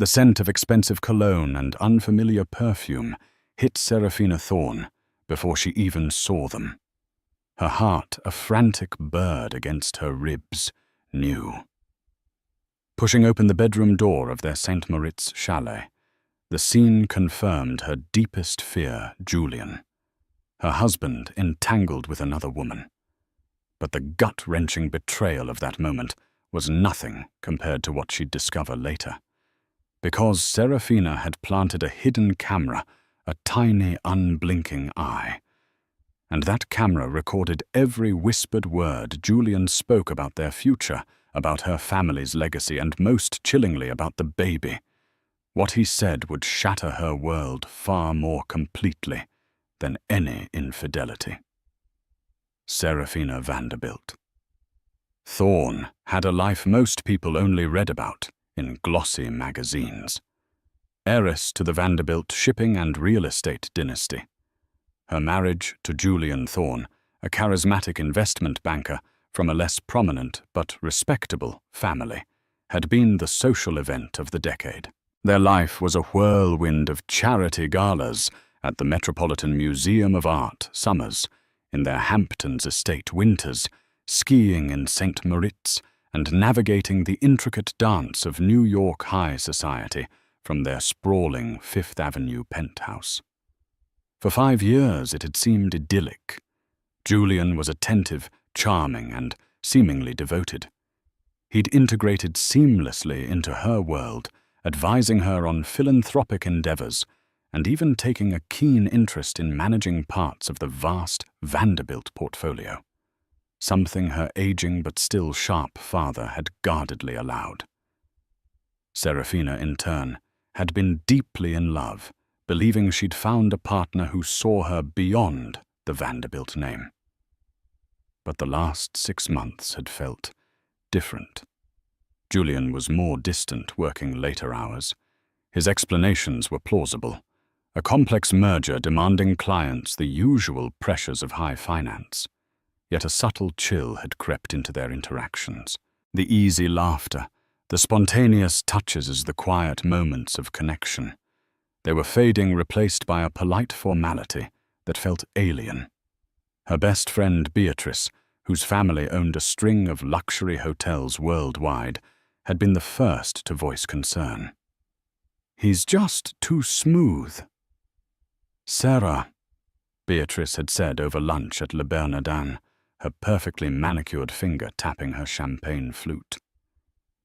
The scent of expensive cologne and unfamiliar perfume hit Serafina Thorne before she even saw them. Her heart, a frantic bird against her ribs, knew. Pushing open the bedroom door of their St. Moritz chalet, the scene confirmed her deepest fear, Julian. Her husband entangled with another woman. But the gut-wrenching betrayal of that moment was nothing compared to what she'd discover later. Because Serafina had planted a hidden camera, a tiny, unblinking eye. And that camera recorded every whispered word Julian spoke about their future, about her family's legacy, and most chillingly about the baby. What he said would shatter her world far more completely than any infidelity. Serafina Vanderbilt. Thorne had a life most people only read about in glossy magazines. Heiress to the Vanderbilt shipping and real estate dynasty. Her marriage to Julian Thorne, a charismatic investment banker from a less prominent but respectable family, had been the social event of the decade. Their life was a whirlwind of charity galas at the Metropolitan Museum of Art summers, in their Hamptons estate winters, skiing in St. Moritz, and navigating the intricate dance of New York high society from their sprawling Fifth Avenue penthouse. For 5 years it had seemed idyllic. Julian was attentive, charming, and seemingly devoted. He'd integrated seamlessly into her world, advising her on philanthropic endeavors, and even taking a keen interest in managing parts of the vast Vanderbilt portfolio, something her aging but still sharp father had guardedly allowed. Serafina, in turn, had been deeply in love, believing she'd found a partner who saw her beyond the Vanderbilt name. But the last 6 months had felt different. Julian was more distant, working later hours. His explanations were plausible. A complex merger demanding clients the usual pressures of high finance. Yet a subtle chill had crept into their interactions. The easy laughter, the spontaneous touches as the quiet moments of connection. They were fading, replaced by a polite formality that felt alien. Her best friend Beatrice, whose family owned a string of luxury hotels worldwide, had been the first to voice concern. "He's just too smooth." "Sarah," Beatrice had said over lunch at Le Bernardin, her perfectly manicured finger tapping her champagne flute.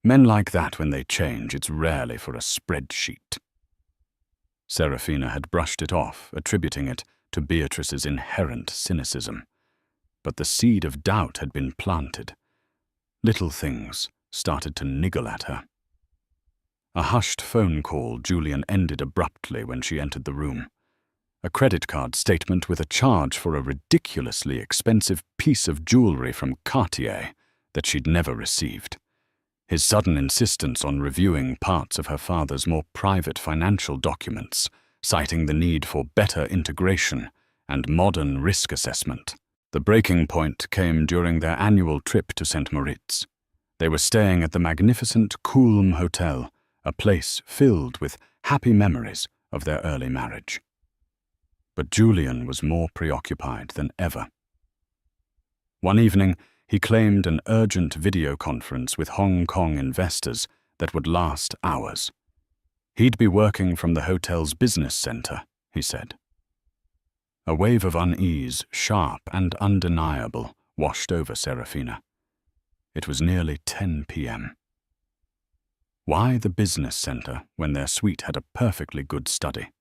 "Men like that, when they change, it's rarely for a spreadsheet." Serafina had brushed it off, attributing it to Beatrice's inherent cynicism. But the seed of doubt had been planted. Little things started to niggle at her. A hushed phone call Julian ended abruptly when she entered the room. A credit card statement with a charge for a ridiculously expensive piece of jewelry from Cartier that she'd never received. His sudden insistence on reviewing parts of her father's more private financial documents, citing the need for better integration and modern risk assessment. The breaking point came during their annual trip to St. Moritz. They were staying at the magnificent Kulm Hotel, a place filled with happy memories of their early marriage. But Julian was more preoccupied than ever. One evening, he claimed an urgent video conference with Hong Kong investors that would last hours. He'd be working from the hotel's business center, he said. A wave of unease, sharp and undeniable, washed over Serafina. It was nearly 10 p.m. Why the business center when their suite had a perfectly good study?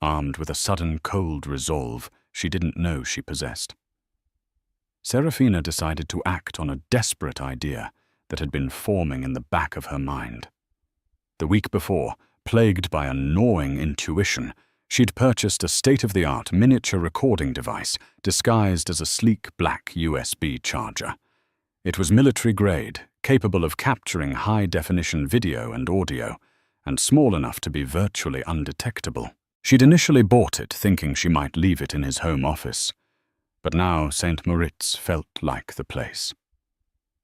Armed with a sudden cold resolve she didn't know she possessed, Serafina decided to act on a desperate idea that had been forming in the back of her mind. The week before, plagued by a gnawing intuition, she'd purchased a state-of-the-art miniature recording device disguised as a sleek black USB charger. It was military-grade, capable of capturing high-definition video and audio, and small enough to be virtually undetectable. She'd initially bought it thinking she might leave it in his home office. But now St. Moritz felt like the place.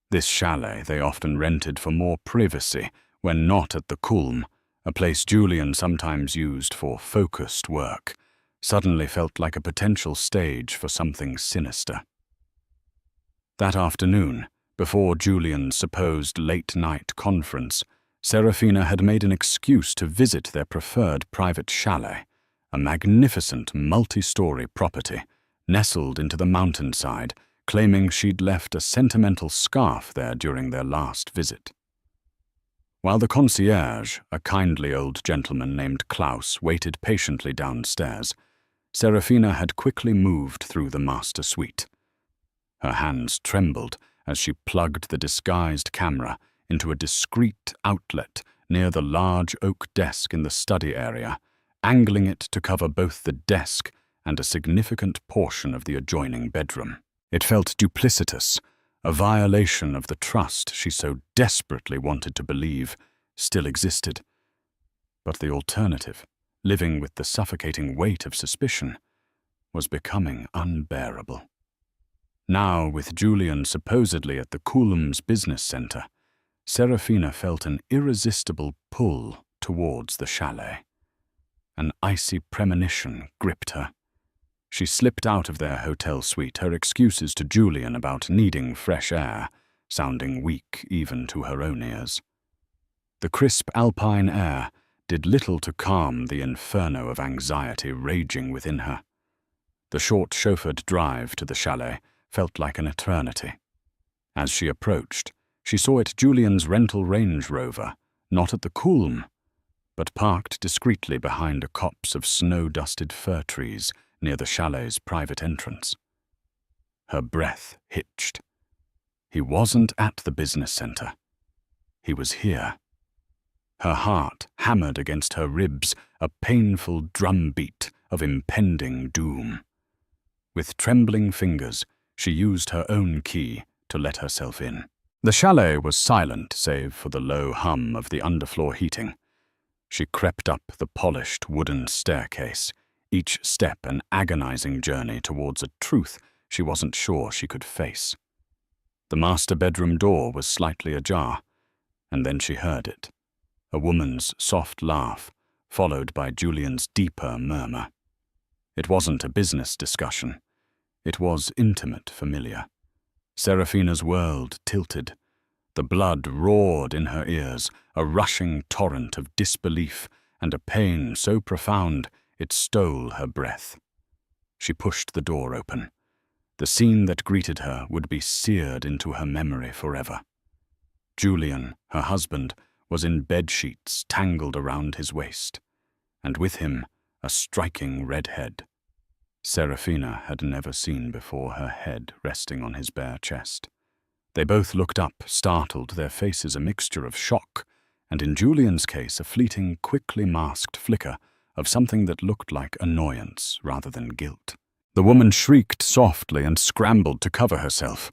This chalet they often rented for more privacy when not at the Kulm, a place Julian sometimes used for focused work, suddenly felt like a potential stage for something sinister. That afternoon, before Julian's supposed late-night conference, Serafina had made an excuse to visit their preferred private chalet, a magnificent multi-story property nestled into the mountainside, claiming she'd left a sentimental scarf there during their last visit. While the concierge, a kindly old gentleman named Klaus, waited patiently downstairs, Serafina had quickly moved through the master suite. Her hands trembled as she plugged the disguised camera into a discreet outlet near the large oak desk in the study area, angling it to cover both the desk and a significant portion of the adjoining bedroom. It felt duplicitous, a violation of the trust she so desperately wanted to believe still existed. But the alternative, living with the suffocating weight of suspicion, was becoming unbearable. Now, with Julian supposedly at the Kulm's business center, Serafina felt an irresistible pull towards the chalet. An icy premonition gripped her. She slipped out of their hotel suite, her excuses to Julian about needing fresh air sounding weak even to her own ears. The crisp alpine air did little to calm the inferno of anxiety raging within her. The short chauffeured drive to the chalet felt like an eternity. As she approached, she saw it Julian's rental Range Rover, not at the Kulm, but parked discreetly behind a copse of snow-dusted fir trees near the chalet's private entrance. Her breath hitched. He wasn't at the business center. He was here. Her heart hammered against her ribs, a painful drumbeat of impending doom. With trembling fingers, she used her own key to let herself in. The chalet was silent save for the low hum of the underfloor heating. She crept up the polished wooden staircase, each step an agonizing journey towards a truth she wasn't sure she could face. The master bedroom door was slightly ajar, and then she heard it. A woman's soft laugh, followed by Julian's deeper murmur. It wasn't a business discussion. It was intimate familiar. Serafina's world tilted. The blood roared in her ears, a rushing torrent of disbelief and a pain so profound it stole her breath. She pushed the door open. The scene that greeted her would be seared into her memory forever. Julian, her husband, was in bedsheets tangled around his waist, and with him a striking redhead. Serafina had never seen before her head resting on his bare chest. They both looked up, startled, their faces a mixture of shock, and in Julian's case a fleeting, quickly masked flicker of something that looked like annoyance rather than guilt. The woman shrieked softly and scrambled to cover herself.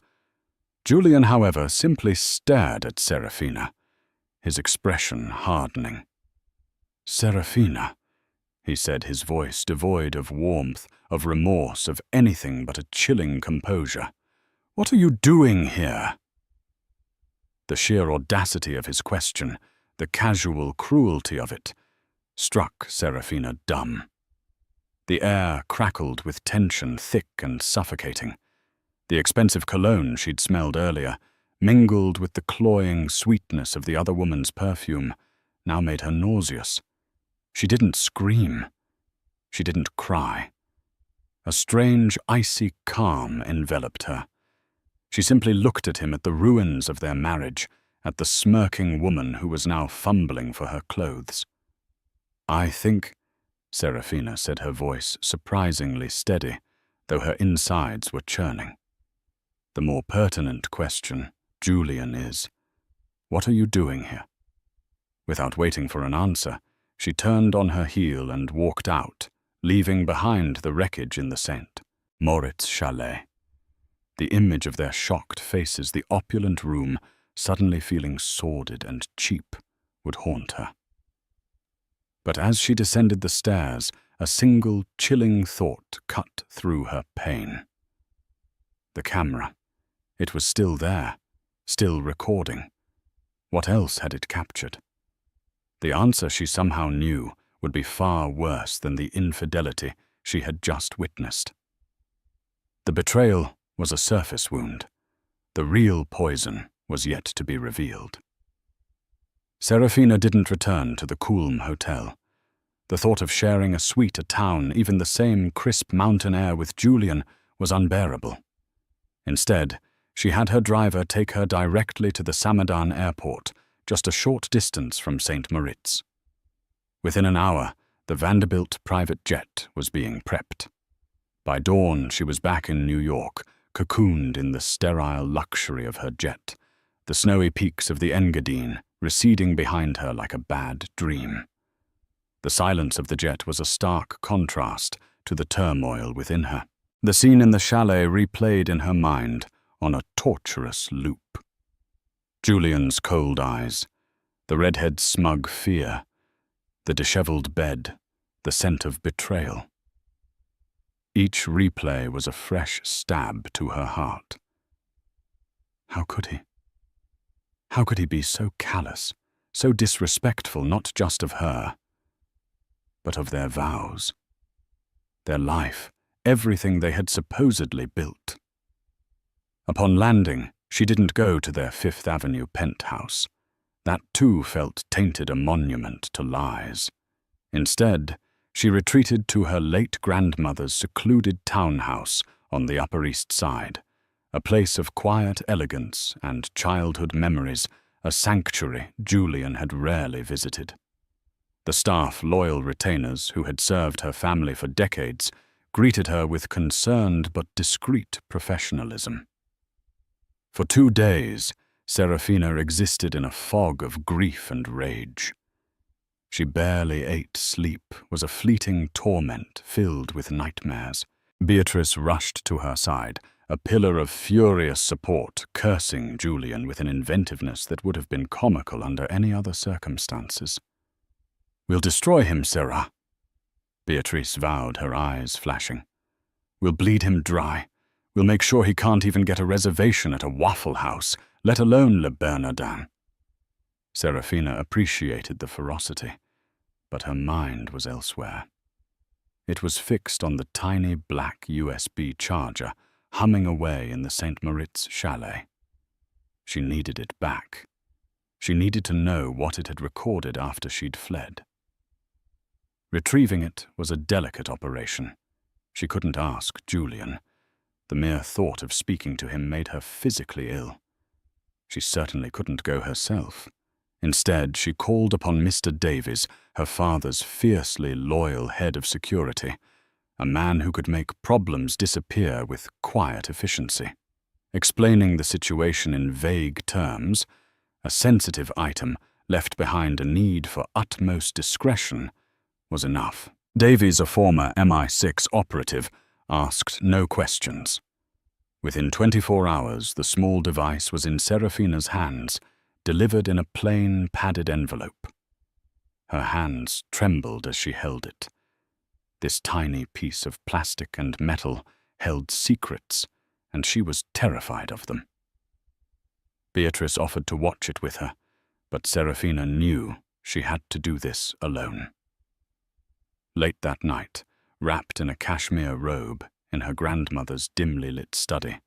Julian, however, simply stared at Serafina, his expression hardening. "Serafina," he said, his voice devoid of warmth, of remorse, of anything but a chilling composure. "What are you doing here?" The sheer audacity of his question, the casual cruelty of it, struck Serafina dumb. The air crackled with tension, thick and suffocating. The expensive cologne she'd smelled earlier, mingled with the cloying sweetness of the other woman's perfume, now made her nauseous. She didn't scream. She didn't cry. A strange, icy calm enveloped her. She simply looked at him, at the ruins of their marriage, at the smirking woman who was now fumbling for her clothes. "I think," Serafina said, her voice surprisingly steady, though her insides were churning. "The more pertinent question, Julian, is, what are you doing here?" Without waiting for an answer, she turned on her heel and walked out, leaving behind the wreckage in the St. Moritz chalet. The image of their shocked faces, the opulent room, suddenly feeling sordid and cheap, would haunt her. But as she descended the stairs, a single chilling thought cut through her pain. The camera. It was still there, still recording. What else had it captured? The answer she somehow knew would be far worse than the infidelity she had just witnessed. The betrayal was a surface wound. The real poison was yet to be revealed. Serafina didn't return to the Kulm Hotel. The thought of sharing a suite, a town, even the same crisp mountain air with Julian was unbearable. Instead, she had her driver take her directly to the Samadan airport, just a short distance from St. Moritz. Within an hour, the Vanderbilt private jet was being prepped. By dawn, she was back in New York, cocooned in the sterile luxury of her jet, the snowy peaks of the Engadine receding behind her like a bad dream. The silence of the jet was a stark contrast to the turmoil within her. The scene in the chalet replayed in her mind on a torturous loop. Julian's cold eyes, the redhead's smug fear, the disheveled bed, the scent of betrayal. Each replay was a fresh stab to her heart. How could he? How could he be so callous, so disrespectful not just of her, but of their vows, their life, everything they had supposedly built? Upon landing, she didn't go to their Fifth Avenue penthouse. That too felt tainted a monument to lies. Instead, she retreated to her late grandmother's secluded townhouse on the Upper East Side, a place of quiet elegance and childhood memories, a sanctuary Julian had rarely visited. The staff, loyal retainers who had served her family for decades, greeted her with concerned but discreet professionalism. For 2 days, Serafina existed in a fog of grief and rage. She barely ate. Sleep was a fleeting torment filled with nightmares. Beatrice rushed to her side, a pillar of furious support, cursing Julian with an inventiveness that would have been comical under any other circumstances. "We'll destroy him, Sarah," Beatrice vowed, her eyes flashing. "We'll bleed him dry. We'll make sure he can't even get a reservation at a Waffle House, let alone Le Bernardin." Serafina appreciated the ferocity, but her mind was elsewhere. It was fixed on the tiny black USB charger humming away in the St. Moritz chalet. She needed it back. She needed to know what it had recorded after she'd fled. Retrieving it was a delicate operation. She couldn't ask Julian. The mere thought of speaking to him made her physically ill. She certainly couldn't go herself. Instead, she called upon Mr. Davies, her father's fiercely loyal head of security, a man who could make problems disappear with quiet efficiency. Explaining the situation in vague terms, a sensitive item left behind a need for utmost discretion, was enough. Davies, a former MI6 operative, asked no questions. Within 24 hours, the small device was in Serafina's hands, delivered in a plain, padded envelope. Her hands trembled as she held it. This tiny piece of plastic and metal held secrets, and she was terrified of them. Beatrice offered to watch it with her, but Serafina knew she had to do this alone. Late that night, wrapped in a cashmere robe in her grandmother's dimly lit study,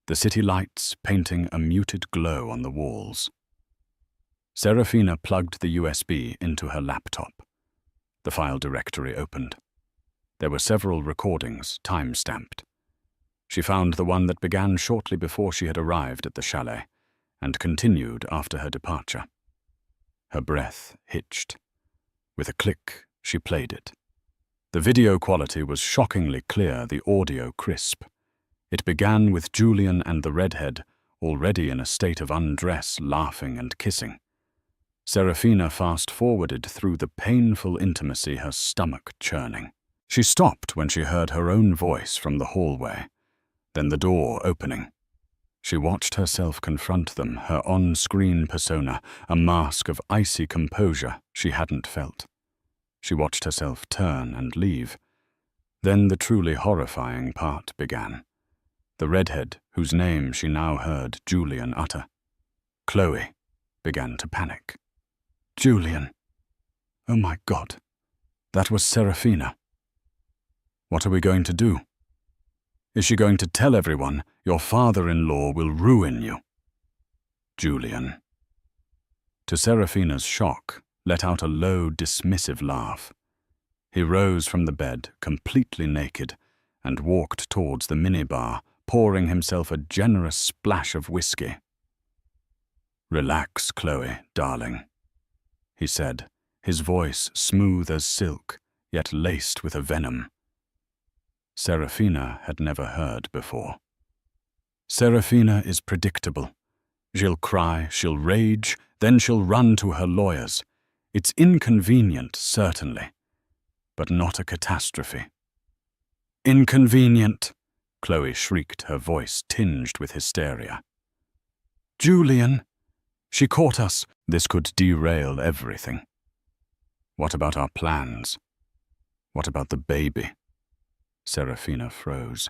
the city lights painting a muted glow on the walls, Serafina plugged the USB into her laptop. The file directory opened. There were several recordings, time-stamped. She found the one that began shortly before she had arrived at the chalet and continued after her departure. Her breath hitched. With a click, she played it. The video quality was shockingly clear, the audio crisp. It began with Julian and the redhead, already in a state of undress, laughing and kissing. Serafina fast-forwarded through the painful intimacy, her stomach churning. She stopped when she heard her own voice from the hallway, then the door opening. She watched herself confront them, her on-screen persona, a mask of icy composure she hadn't felt. She watched herself turn and leave. Then the truly horrifying part began. The redhead, whose name she now heard Julian utter. Chloe began to panic. "Julian," Oh my God, that was Serafina. What are we going to do? Is she going to tell everyone your father-in-law will ruin you? Julian, to Serafina's shock, let out a low, dismissive laugh. He rose from the bed, completely naked, and walked towards the minibar, pouring himself a generous splash of whiskey. "Relax, Chloe, darling," he said, his voice smooth as silk, yet laced with a venom Serafina had never heard before. Serafina is predictable. She'll cry, she'll rage, then she'll run to her lawyers. It's inconvenient, certainly, but not a catastrophe. "Inconvenient," Chloe shrieked, her voice tinged with hysteria. "Julian, she caught us." This could derail everything. What about our plans? What about the baby? Serafina froze.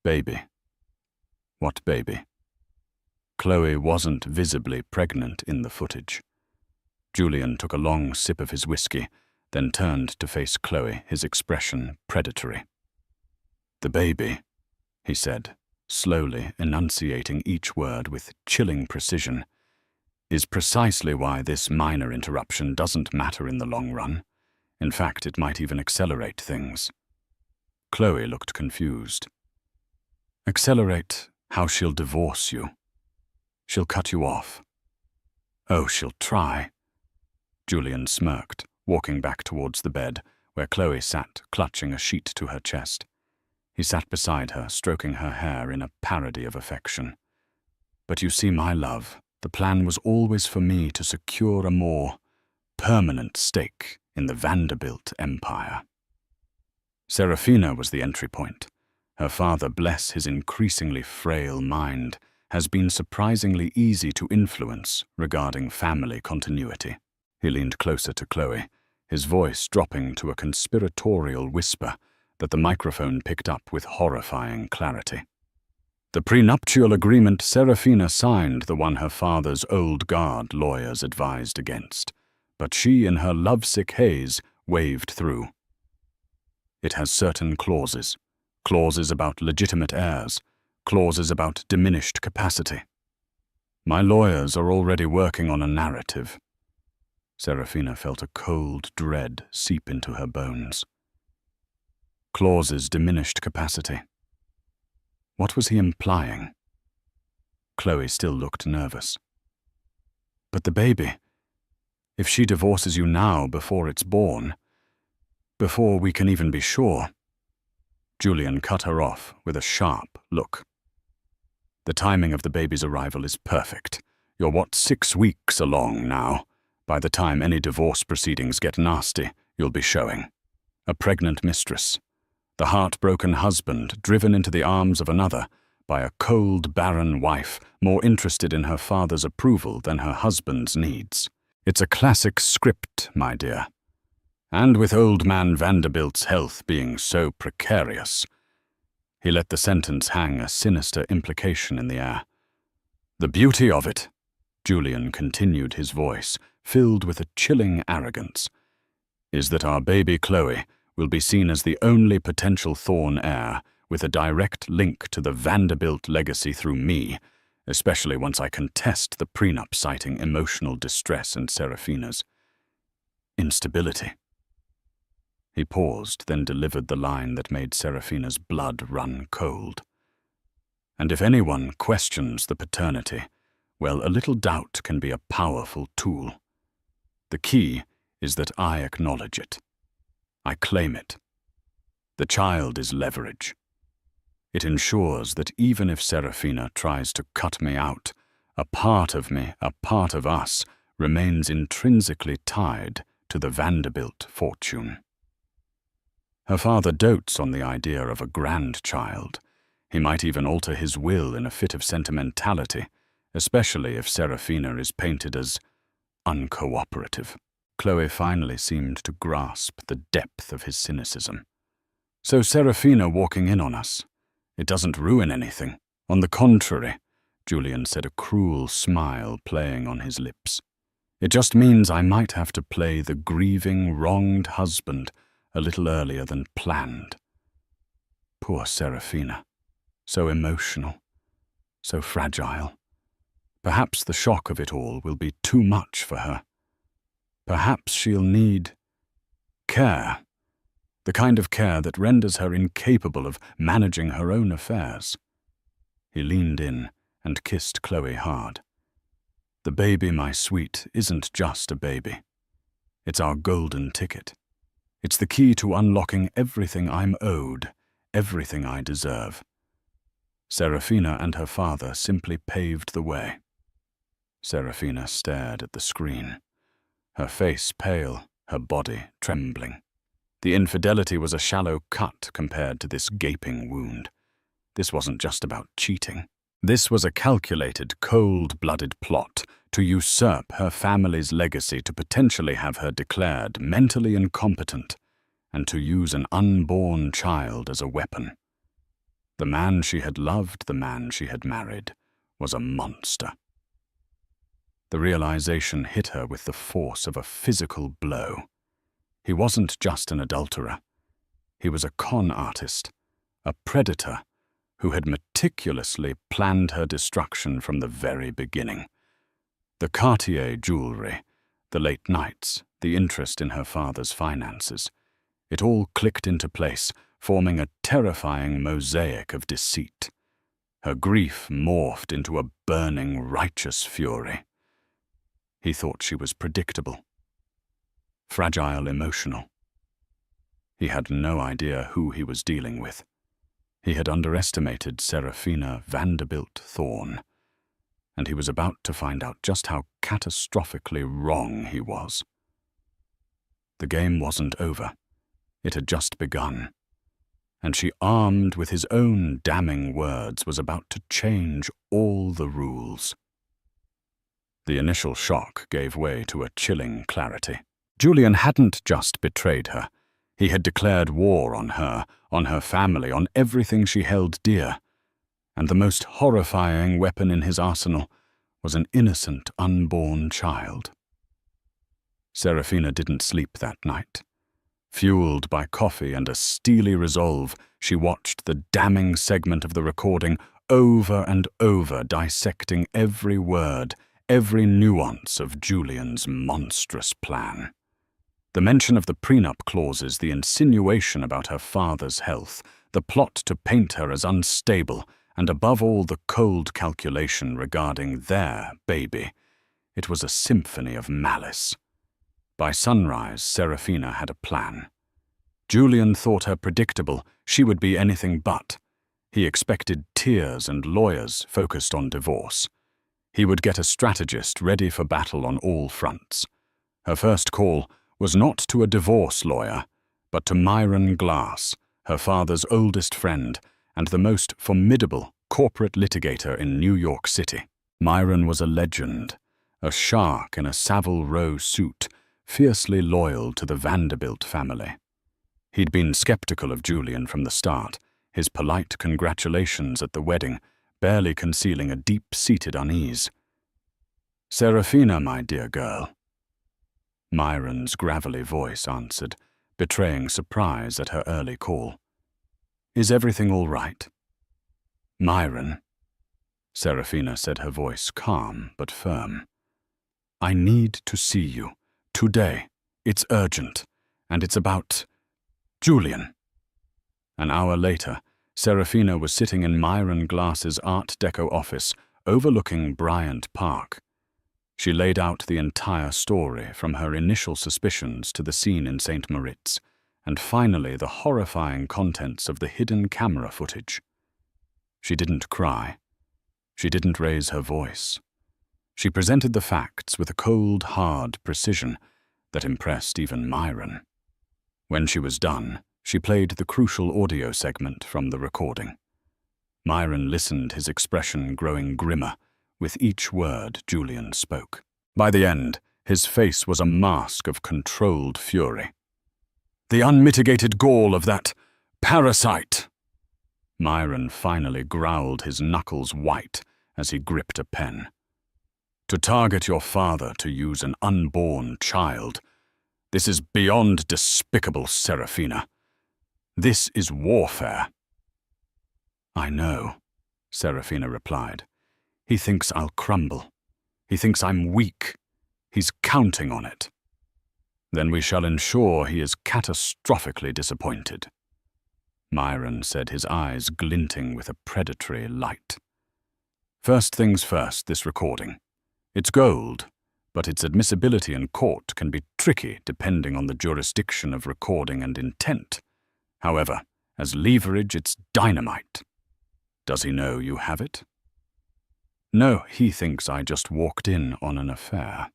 Baby? What baby? Chloe wasn't visibly pregnant in the footage. Julian took a long sip of his whiskey, then turned to face Chloe, his expression predatory. "The baby," he said, slowly enunciating each word with chilling precision, "is precisely why this minor interruption doesn't matter in the long run. In fact, it might even accelerate things." Chloe looked confused. "Accelerate how she'll divorce you. She'll cut you off." "Oh, she'll try." Julian smirked, walking back towards the bed, where Chloe sat, clutching a sheet to her chest. He sat beside her, stroking her hair in a parody of affection. "But you see, my love, the plan was always for me to secure a more permanent stake in the Vanderbilt empire." Serafina was the entry point. Her father, bless his increasingly frail mind, has been surprisingly easy to influence regarding family continuity. He leaned closer to Chloe, his voice dropping to a conspiratorial whisper that the microphone picked up with horrifying clarity. "The prenuptial agreement Serafina signed, the one her father's old guard lawyers advised against, but she, in her lovesick haze, waved through. It has certain clauses about legitimate heirs, clauses about diminished capacity. My lawyers are already working on a narrative." Serafina felt a cold dread seep into her bones. Clauses diminished capacity. What was he implying? Chloe still looked nervous. "But the baby, if she divorces you now before it's born, before we can even be sure..." Julian cut her off with a sharp look. "The timing of the baby's arrival is perfect. You're 6 weeks along now. By the time any divorce proceedings get nasty, you'll be showing. A pregnant mistress. The heartbroken husband driven into the arms of another by a cold, barren wife more interested in her father's approval than her husband's needs. It's a classic script, my dear. And with old man Vanderbilt's health being so precarious..." He let the sentence hang, a sinister implication in the air. "The beauty of it," Julian continued, his voice filled with a chilling arrogance, "is that our baby Chloe will be seen as the only potential Thorne heir with a direct link to the Vanderbilt legacy through me, especially once I contest the prenup citing emotional distress and Serafina's instability." He paused, then delivered the line that made Serafina's blood run cold. "And if anyone questions the paternity, well, a little doubt can be a powerful tool. The key is that I acknowledge it. I claim it. The child is leverage. It ensures that even if Serafina tries to cut me out, a part of me, a part of us, remains intrinsically tied to the Vanderbilt fortune." Her father dotes on the idea of a grandchild. He might even alter his will in a fit of sentimentality, especially if Serafina is painted as uncooperative. Chloe finally seemed to grasp the depth of his cynicism. "So Serafina walking in on us, it doesn't ruin anything. On the contrary," Julian said, a cruel smile playing on his lips. It just means I might have to play the grieving, wronged husband a little earlier than planned. Poor Serafina. So emotional, so fragile. Perhaps the shock of it all will be too much for her. Perhaps she'll need care, the kind of care that renders her incapable of managing her own affairs. He leaned in and kissed Chloe hard. The baby, my sweet, isn't just a baby. It's our golden ticket. It's the key to unlocking everything I'm owed, everything I deserve. Serafina and her father simply paved the way. Serafina stared at the screen, her face pale, her body trembling. The infidelity was a shallow cut compared to this gaping wound. This wasn't just about cheating. This was a calculated, cold-blooded plot to usurp her family's legacy, to potentially have her declared mentally incompetent, and to use an unborn child as a weapon. The man she had loved, the man she had married, was a monster. The realization hit her with the force of a physical blow. He wasn't just an adulterer. He was a con artist, a predator, who had meticulously planned her destruction from the very beginning. The Cartier jewelry, the late nights, the interest in her father's finances, it all clicked into place, forming a terrifying mosaic of deceit. Her grief morphed into a burning, righteous fury. He thought she was predictable, fragile, emotional. He had no idea who he was dealing with. He had underestimated Serafina Vanderbilt Thorne, and he was about to find out just how catastrophically wrong he was. The game wasn't over. It had just begun, and she, armed with his own damning words, was about to change all the rules. The initial shock gave way to a chilling clarity. Julian hadn't just betrayed her. He had declared war on her family, on everything she held dear. And the most horrifying weapon in his arsenal was an innocent, unborn child. Serafina didn't sleep that night. Fueled by coffee and a steely resolve, she watched the damning segment of the recording over and over, dissecting every word, every nuance of Julian's monstrous plan. The mention of the prenup clauses, the insinuation about her father's health, the plot to paint her as unstable, and above all the cold calculation regarding their baby. It was a symphony of malice. By sunrise, Serafina had a plan. Julian thought her predictable. She would be anything but. He expected tears and lawyers focused on divorce. He would get a strategist ready for battle on all fronts. Her first call was not to a divorce lawyer, but to Myron Glass, her father's oldest friend and the most formidable corporate litigator in New York City. Myron was a legend, a shark in a Savile Row suit, fiercely loyal to the Vanderbilt family. He'd been skeptical of Julian from the start, his polite congratulations at the wedding barely concealing a deep-seated unease. "Serafina, my dear girl." Myron's gravelly voice answered, betraying surprise at her early call. "Is everything all right?" "Myron," Serafina said, her voice calm but firm. "I need to see you. Today. It's urgent. And it's about Julian." An hour later, Serafina was sitting in Myron Glass's Art Deco office overlooking Bryant Park. She laid out the entire story, from her initial suspicions to the scene in St. Moritz, and finally the horrifying contents of the hidden camera footage. She didn't cry. She didn't raise her voice. She presented the facts with a cold, hard precision that impressed even Myron. When she was done, she played the crucial audio segment from the recording. Myron listened, his expression growing grimmer with each word Julian spoke. By the end, his face was a mask of controlled fury. "The unmitigated gall of that parasite!" Myron finally growled, his knuckles white as he gripped a pen. To target your father to use an unborn child. This is beyond despicable, Serafina. This is warfare. I know, Serafina replied. He thinks I'll crumble. He thinks I'm weak. He's counting on it. Then we shall ensure he is catastrophically disappointed. Myron said, his eyes glinting with a predatory light. First things first, this recording. It's gold, but its admissibility in court can be tricky depending on the jurisdiction of recording and intent. However, as leverage, it's dynamite. Does he know you have it? No, he thinks I just walked in on an affair.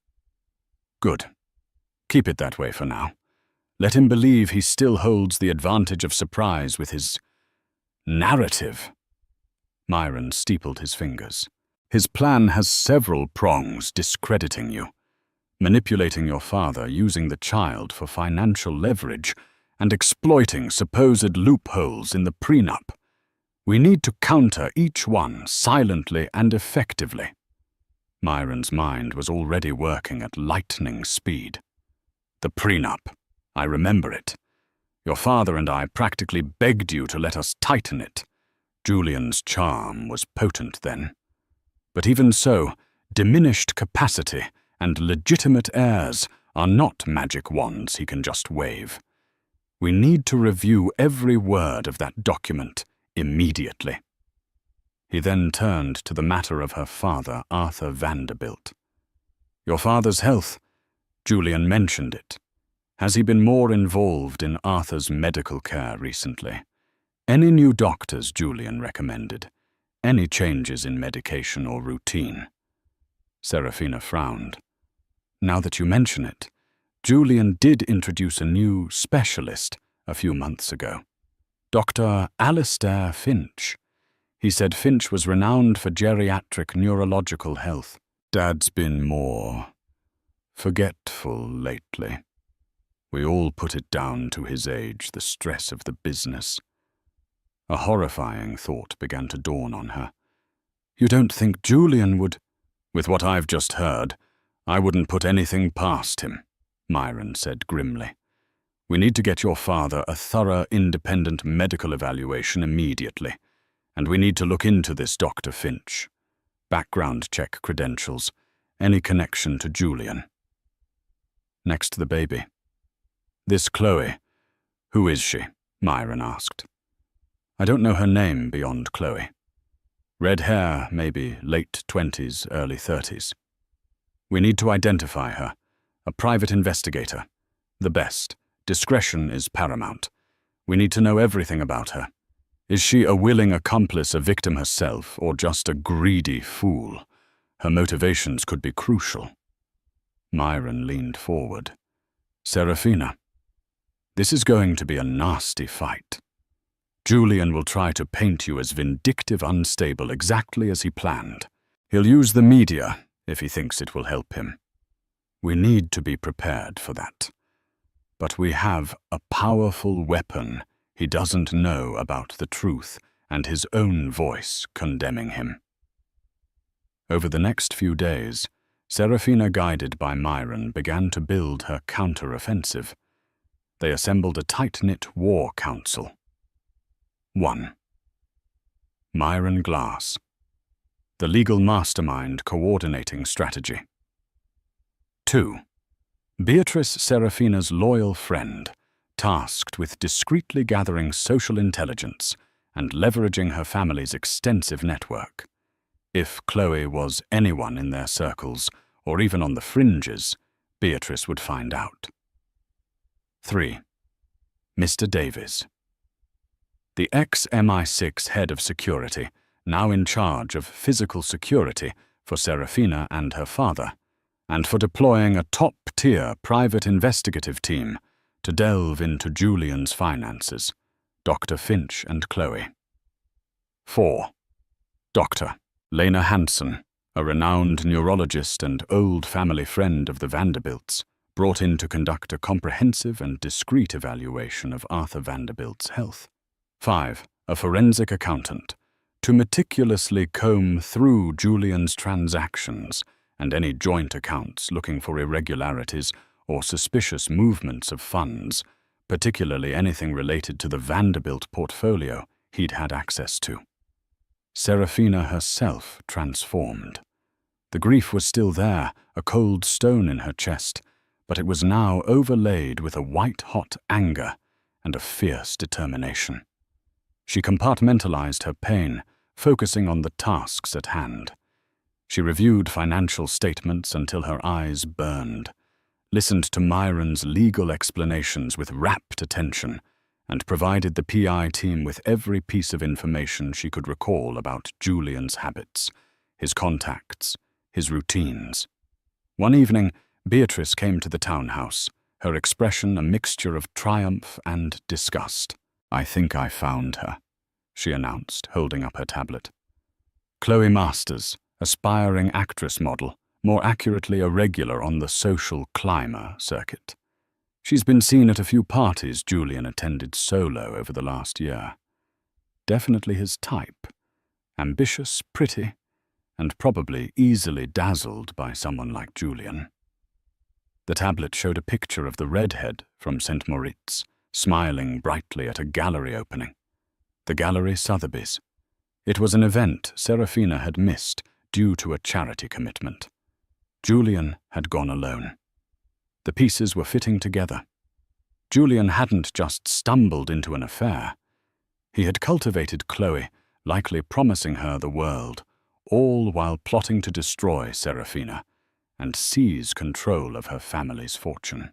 Good. Keep it that way for now. Let him believe he still holds the advantage of surprise with his narrative. Myron steepled his fingers. His plan has several prongs discrediting you, manipulating your father, using the child for financial leverage, and exploiting supposed loopholes in the prenup. We need to counter each one silently and effectively. Myron's mind was already working at lightning speed. The prenup. I remember it. Your father and I practically begged you to let us tighten it. Julian's charm was potent then. But even so, diminished capacity and legitimate heirs are not magic wands he can just wave. We need to review every word of that document immediately. He then turned to the matter of her father, Arthur Vanderbilt. Your father's health. Julian mentioned it. Has he been more involved in Arthur's medical care recently? Any new doctors Julian recommended? Any changes in medication or routine? Serafina frowned. Now that you mention it, Julian did introduce a new specialist a few months ago. Dr. Alistair Finch. He said Finch was renowned for geriatric neurological health. Dad's been more forgetful lately. We all put it down to his age, the stress of the business. A horrifying thought began to dawn on her. You don't think Julian would? With what I've just heard, I wouldn't put anything past him, Myron said grimly. We need to get your father a thorough, independent medical evaluation immediately, and we need to look into this Dr. Finch. Background check credentials, any connection to Julian. Next to the baby. This Chloe. Who is she? Myron asked. I don't know her name beyond Chloe. Red hair, maybe late 20s, early 30s. We need to identify her. A private investigator. The best. Discretion is paramount. We need to know everything about her. Is she a willing accomplice, a victim herself, or just a greedy fool? Her motivations could be crucial. Myron leaned forward. Serafina, this is going to be a nasty fight. Julian will try to paint you as vindictive, unstable, exactly as he planned. He'll use the media if he thinks it will help him. We need to be prepared for that. But we have a powerful weapon he doesn't know about the truth and his own voice condemning him. Over the next few days, Serafina, guided by Myron, began to build her counter-offensive. They assembled a tight-knit war council. 1. Myron Glass, the legal mastermind coordinating strategy. 2. Beatrice Serafina's loyal friend, tasked with discreetly gathering social intelligence and leveraging her family's extensive network. If Chloe was anyone in their circles, or even on the fringes, Beatrice would find out. 3. Mr. Davies, the ex-MI6 head of security, now in charge of physical security for Serafina and her father, and for deploying a top-tier private investigative team to delve into Julian's finances, Dr. Finch and Chloe. 4. Dr. Lena Hansen, a renowned neurologist and old family friend of the Vanderbilts, brought in to conduct a comprehensive and discreet evaluation of Arthur Vanderbilt's health. 5. A forensic accountant, to meticulously comb through Julian's transactions and any joint accounts looking for irregularities or suspicious movements of funds, particularly anything related to the Vanderbilt portfolio he'd had access to. Serafina herself transformed. The grief was still there, a cold stone in her chest, but it was now overlaid with a white-hot anger and a fierce determination. She compartmentalized her pain, focusing on the tasks at hand. She reviewed financial statements until her eyes burned, listened to Myron's legal explanations with rapt attention, and provided the PI team with every piece of information she could recall about Julian's habits, his contacts, his routines. One evening, Beatrice came to the townhouse, her expression a mixture of triumph and disgust. "I think I found her," she announced, holding up her tablet. Chloe Masters, aspiring actress model, more accurately a regular on the social climber circuit. She's been seen at a few parties Julian attended solo over the last year. Definitely his type. Ambitious, pretty, and probably easily dazzled by someone like Julian. The tablet showed a picture of the redhead from St. Moritz, smiling brightly at a gallery opening. The Gallery Sotheby's. It was an event Serafina had missed due to a charity commitment. Julian had gone alone. The pieces were fitting together. Julian hadn't just stumbled into an affair. He had cultivated Chloe, likely promising her the world, all while plotting to destroy Serafina and seize control of her family's fortune.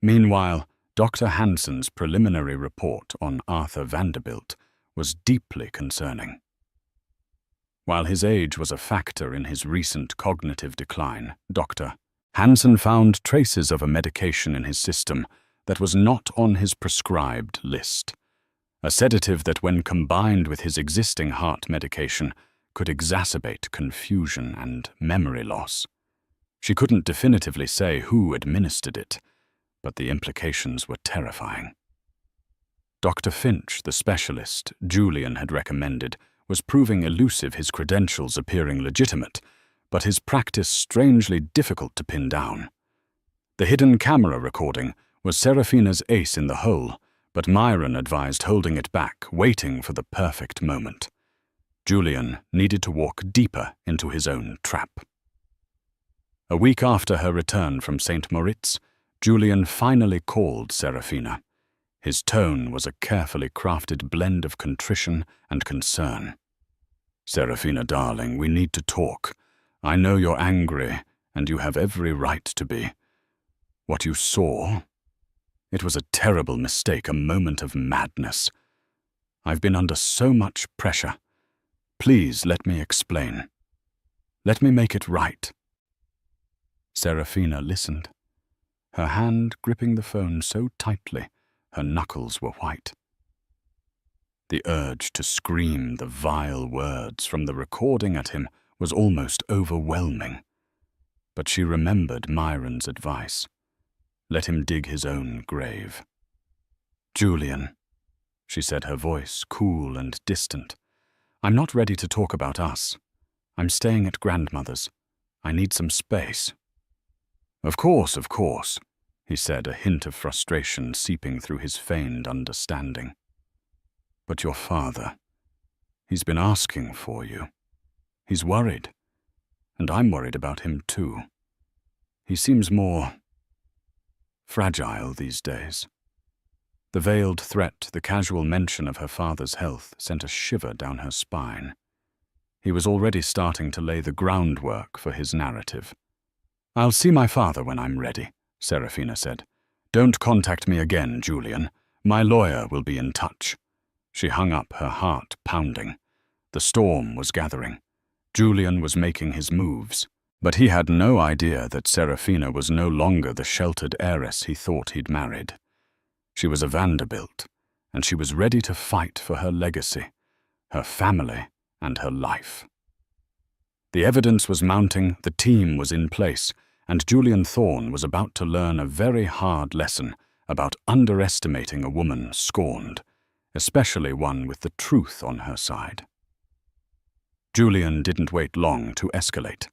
Meanwhile, Dr. Hansen's preliminary report on Arthur Vanderbilt was deeply concerning. While his age was a factor in his recent cognitive decline, Dr. Hansen found traces of a medication in his system that was not on his prescribed list, a sedative that, when combined with his existing heart medication, could exacerbate confusion and memory loss. She couldn't definitively say who administered it, but the implications were terrifying. Dr. Finch, the specialist Julian had recommended, was proving elusive, his credentials appearing legitimate, but his practice strangely difficult to pin down. The hidden camera recording was Serafina's ace in the hole, but Myron advised holding it back, waiting for the perfect moment. Julian needed to walk deeper into his own trap. A week after her return from St. Moritz, Julian finally called Serafina. His tone was a carefully crafted blend of contrition and concern. "Serafina, darling, we need to talk. I know you're angry, and you have every right to be. What you saw, it was a terrible mistake, a moment of madness. I've been under so much pressure. Please let me explain. Let me make it right." Serafina listened, her hand gripping the phone so tightly her knuckles were white. The urge to scream the vile words from the recording at him was almost overwhelming. But she remembered Myron's advice. Let him dig his own grave. "Julian," she said, her voice cool and distant, "I'm not ready to talk about us. I'm staying at grandmother's. I need some space." Of course," he said, a hint of frustration seeping through his feigned understanding. "But your father, he's been asking for you. He's worried, and I'm worried about him too. He seems more fragile these days." The veiled threat, the casual mention of her father's health, sent a shiver down her spine. He was already starting to lay the groundwork for his narrative. "I'll see my father when I'm ready," Serafina said. "Don't contact me again, Julian. My lawyer will be in touch." She hung up, her heart pounding. The storm was gathering. Julian was making his moves, but he had no idea that Serafina was no longer the sheltered heiress he thought he'd married. She was a Vanderbilt, and she was ready to fight for her legacy, her family, and her life. The evidence was mounting, the team was in place, and Julian Thorne was about to learn a very hard lesson about underestimating a woman scorned, especially one with the truth on her side. Julian didn't wait long to escalate.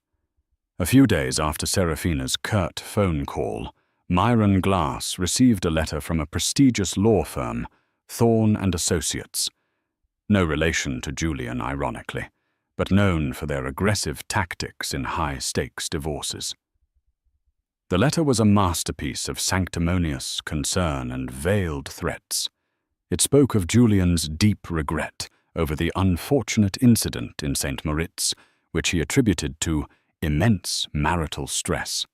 A few days after Serafina's curt phone call, Myron Glass received a letter from a prestigious law firm, Thorne and Associates. No relation to Julian, ironically, but known for their aggressive tactics in high-stakes divorces. The letter was a masterpiece of sanctimonious concern and veiled threats. It spoke of Julian's deep regret over the unfortunate incident in St. Moritz, which he attributed to immense marital stress,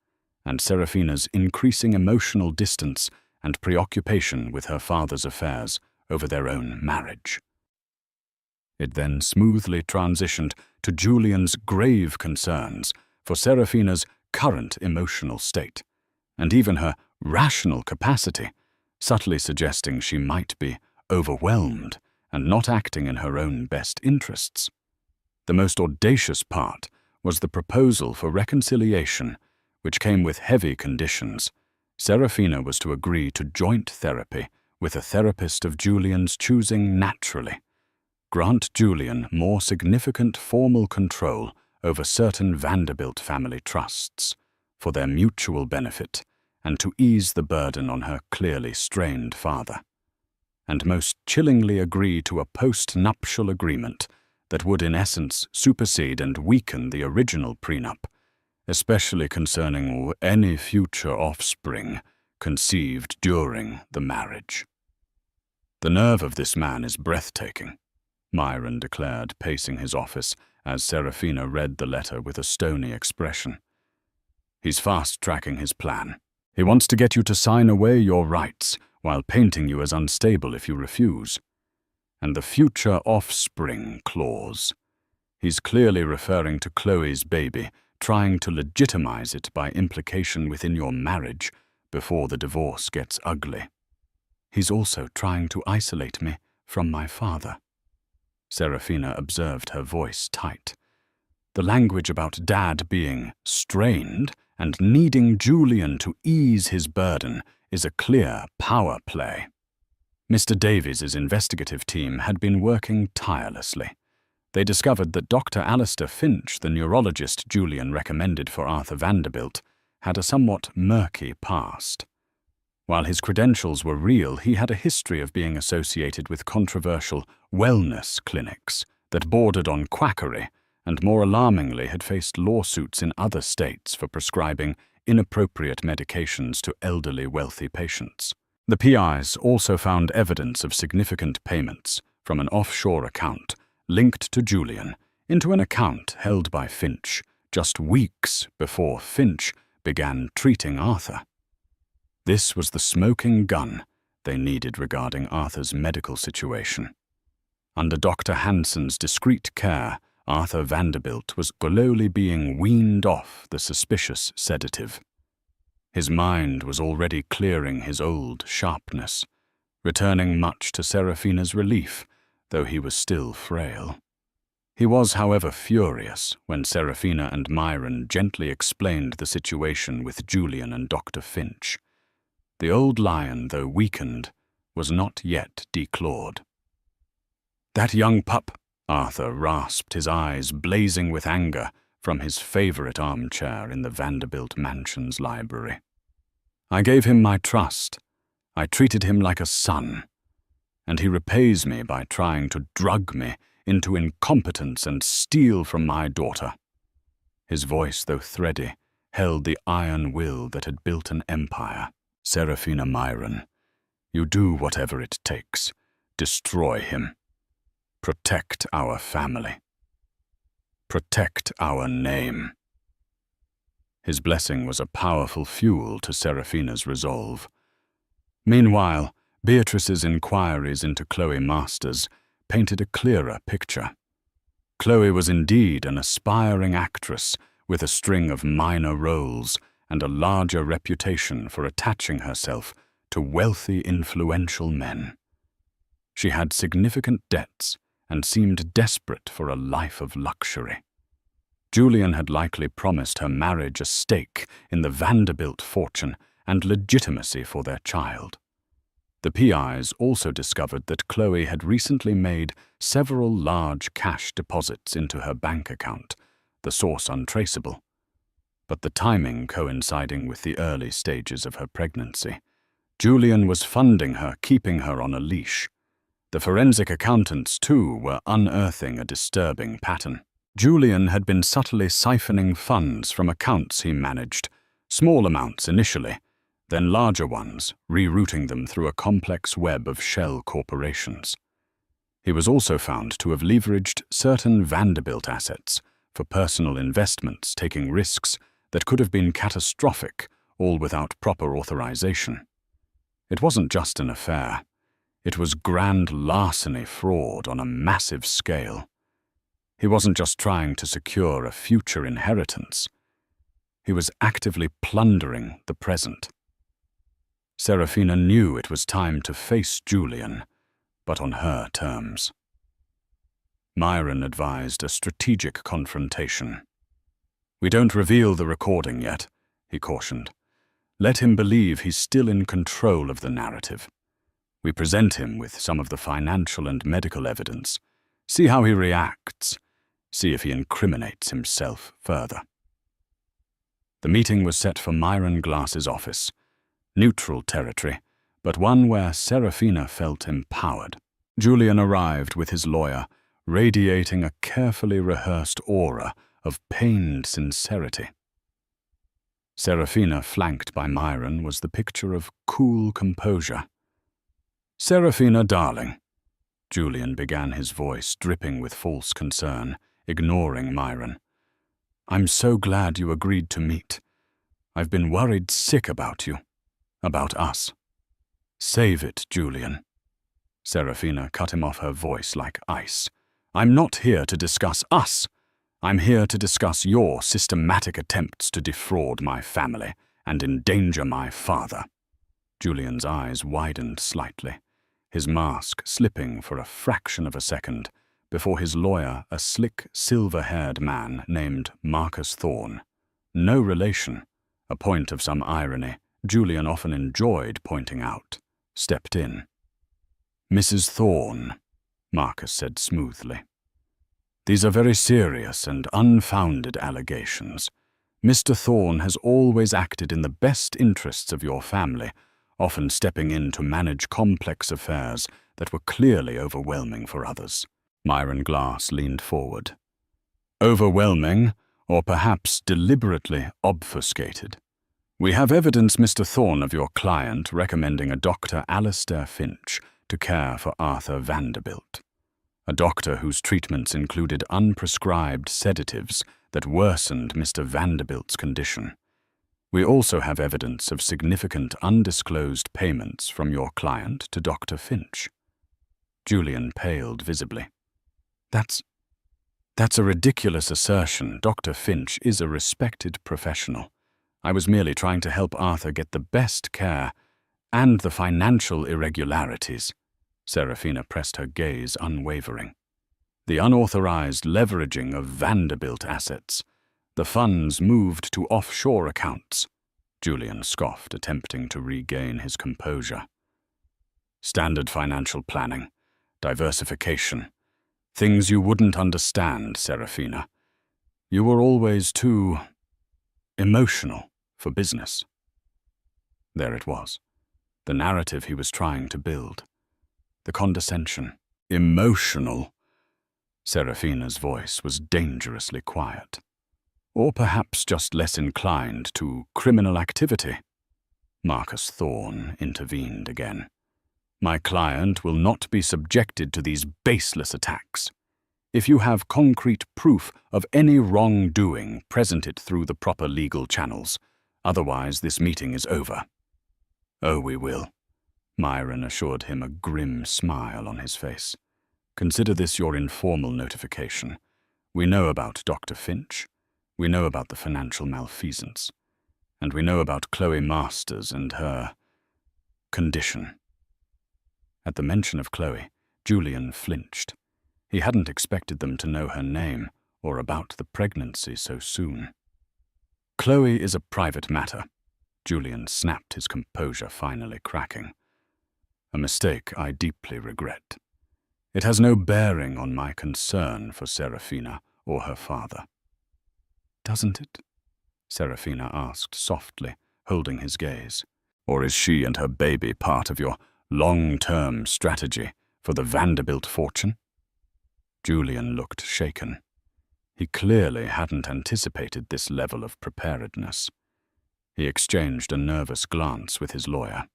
and Serafina's increasing emotional distance and preoccupation with her father's affairs over their own marriage. It then smoothly transitioned to Julian's grave concerns for Serafina's current emotional state, and even her rational capacity, subtly suggesting she might be overwhelmed and not acting in her own best interests. The most audacious part was the proposal for reconciliation, which came with heavy conditions. Serafina was to agree to joint therapy with a therapist of Julian's choosing naturally, grant Julian more significant formal control over certain Vanderbilt family trusts for their mutual benefit and to ease the burden on her clearly strained father, and most chillingly agree to a post-nuptial agreement that would in essence supersede and weaken the original prenup, especially concerning any future offspring conceived during the marriage. "The nerve of this man is breathtaking," Myron declared, pacing his office as Serafina read the letter with a stony expression. "He's fast-tracking his plan. He wants to get you to sign away your rights while painting you as unstable if you refuse. And the future offspring clause. He's clearly referring to Chloe's baby, trying to legitimize it by implication within your marriage before the divorce gets ugly. He's also trying to isolate me from my father." Serafina observed, her voice tight. The language about Dad being strained and needing Julian to ease his burden is a clear power play. Mr. Davies's investigative team had been working tirelessly. They discovered that Dr. Alistair Finch, the neurologist Julian recommended for Arthur Vanderbilt, had a somewhat murky past. While his credentials were real, he had a history of being associated with controversial wellness clinics that bordered on quackery and, more alarmingly, had faced lawsuits in other states for prescribing inappropriate medications to elderly wealthy patients. The PIs also found evidence of significant payments from an offshore account linked to Julian into an account held by Finch just weeks before Finch began treating Arthur. This was the smoking gun they needed regarding Arthur's medical situation. Under Dr. Hansen's discreet care, Arthur Vanderbilt was slowly being weaned off the suspicious sedative. His mind was already clearing his old sharpness, returning much to Serafina's relief, though he was still frail. He was, however, furious when Serafina and Myron gently explained the situation with Julian and Dr. Finch. The old lion, though weakened, was not yet declawed. "That young pup," Arthur rasped, his eyes blazing with anger from his favorite armchair in the Vanderbilt Mansion's library. "I gave him my trust. I treated him like a son. And he repays me by trying to drug me into incompetence and steal from my daughter." His voice, though thready, held the iron will that had built an empire. "Serafina Myron, you do whatever it takes. Destroy him. Protect our family. Protect our name." His blessing was a powerful fuel to Serafina's resolve. Meanwhile, Beatrice's inquiries into Chloe Masters painted a clearer picture. Chloe was indeed an aspiring actress with a string of minor roles and a larger reputation for attaching herself to wealthy, influential men. She had significant debts and seemed desperate for a life of luxury. Julian had likely promised her marriage a stake in the Vanderbilt fortune and legitimacy for their child. The PIs also discovered that Chloe had recently made several large cash deposits into her bank account, the source untraceable. but the timing coinciding with the early stages of her pregnancy. Julian was funding her, keeping her on a leash. The forensic accountants, too, were unearthing a disturbing pattern. Julian had been subtly siphoning funds from accounts he managed, small amounts initially, then larger ones, rerouting them through a complex web of shell corporations. He was also found to have leveraged certain Vanderbilt assets for personal investments, taking risks that could have been catastrophic, all without proper authorization. It wasn't just an affair. It was grand larceny fraud on a massive scale. He wasn't just trying to secure a future inheritance. He was actively plundering the present. Serafina knew it was time to face Julian, but on her terms. Myron advised a strategic confrontation. "We don't reveal the recording yet," he cautioned. "Let him believe he's still in control of the narrative. We present him with some of the financial and medical evidence. See how he reacts. See if he incriminates himself further." The meeting was set for Myron Glass's office. Neutral territory, but one where Serafina felt empowered. Julian arrived with his lawyer, radiating a carefully rehearsed aura of pained sincerity. Serafina, flanked by Myron, was the picture of cool composure. "Serafina, darling," Julian began, his voice dripping with false concern, ignoring Myron. "I'm so glad you agreed to meet. I've been worried sick about you. About us." "Save it, Julian." Serafina cut him off, her voice like ice. "I'm not here to discuss us. I'm here to discuss your systematic attempts to defraud my family and endanger my father." Julian's eyes widened slightly, his mask slipping for a fraction of a second before his lawyer, a slick, silver-haired man named Marcus Thorne. No relation, a point of some irony Julian often enjoyed pointing out, stepped in. "Mrs. Thorne," Marcus said smoothly. "These are very serious and unfounded allegations. Mr. Thorne has always acted in the best interests of your family, often stepping in to manage complex affairs that were clearly overwhelming for others." Myron Glass leaned forward. "Overwhelming, or perhaps deliberately obfuscated. We have evidence, Mr. Thorne, of your client recommending a Dr. Alistair Finch to care for Arthur Vanderbilt, a doctor whose treatments included unprescribed sedatives that worsened Mr. Vanderbilt's condition. We also have evidence of significant undisclosed payments from your client to Dr. Finch." Julian paled visibly. That's a ridiculous assertion. Dr. Finch is a respected professional. I was merely trying to help Arthur get the best care and the financial irregularities. Serafina pressed her gaze unwavering. The unauthorized leveraging of Vanderbilt assets. The funds moved to offshore accounts. Julian scoffed, attempting to regain his composure. Standard financial planning, diversification. Things you wouldn't understand, Serafina. You were always too emotional for business. There it was, the narrative he was trying to build. The condescension. Emotional. Serafina's voice was dangerously quiet. Or perhaps just less inclined to criminal activity. Marcus Thorne intervened again. My client will not be subjected to these baseless attacks. If you have concrete proof of any wrongdoing, present it through the proper legal channels. Otherwise, this meeting is over. Oh, we will. Myron assured him, a grim smile on his face. Consider this your informal notification. We know about Dr. Finch. We know about the financial malfeasance. And we know about Chloe Masters and her condition. At the mention of Chloe, Julian flinched. He hadn't expected them to know her name or about the pregnancy so soon. Chloe is a private matter. Julian snapped, his composure finally cracking. A mistake I deeply regret. It has no bearing on my concern for Serafina or her father. Doesn't it? Serafina asked softly, holding his gaze. Or is she and her baby part of your long-term strategy for the Vanderbilt fortune? Julian looked shaken. He clearly hadn't anticipated this level of preparedness. He exchanged a nervous glance with his lawyer.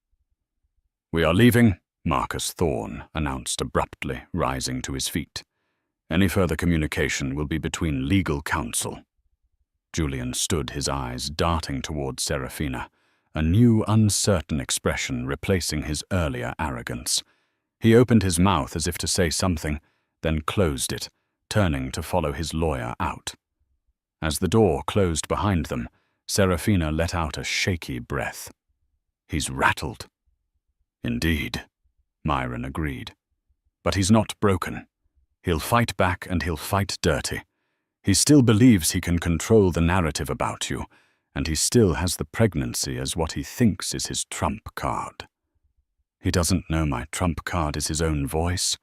"We are leaving," Marcus Thorne announced abruptly, rising to his feet. "Any further communication will be between legal counsel." Julian stood, his eyes darting towards Serafina, a new uncertain expression replacing his earlier arrogance. He opened his mouth as if to say something, then closed it, turning to follow his lawyer out. As the door closed behind them, Serafina let out a shaky breath. "He's rattled." "Indeed," Myron agreed. "But he's not broken. He'll fight back, and he'll fight dirty. He still believes he can control the narrative about you, and he still has the pregnancy as what he thinks is his trump card." "He doesn't know my trump card is his own voice,"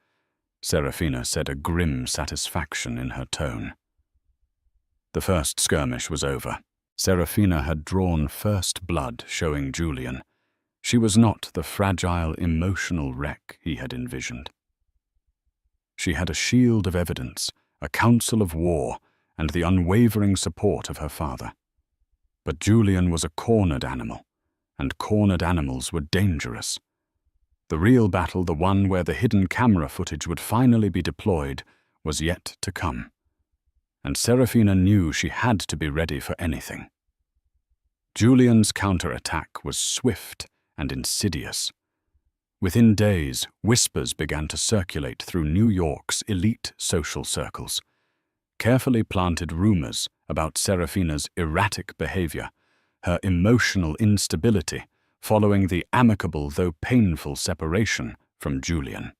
Serafina said, a grim satisfaction in her tone. The first skirmish was over. Serafina had drawn first blood, showing Julian she was not the fragile, emotional wreck he had envisioned. She had a shield of evidence, a council of war, and the unwavering support of her father. But Julian was a cornered animal, and cornered animals were dangerous. The real battle, the one where the hidden camera footage would finally be deployed, was yet to come. And Serafina knew she had to be ready for anything. Julian's counterattack was swift and insidious. Within days, whispers began to circulate through New York's elite social circles. Carefully planted rumors about Serafina's erratic behavior, her emotional instability following the amicable though painful separation from Julian.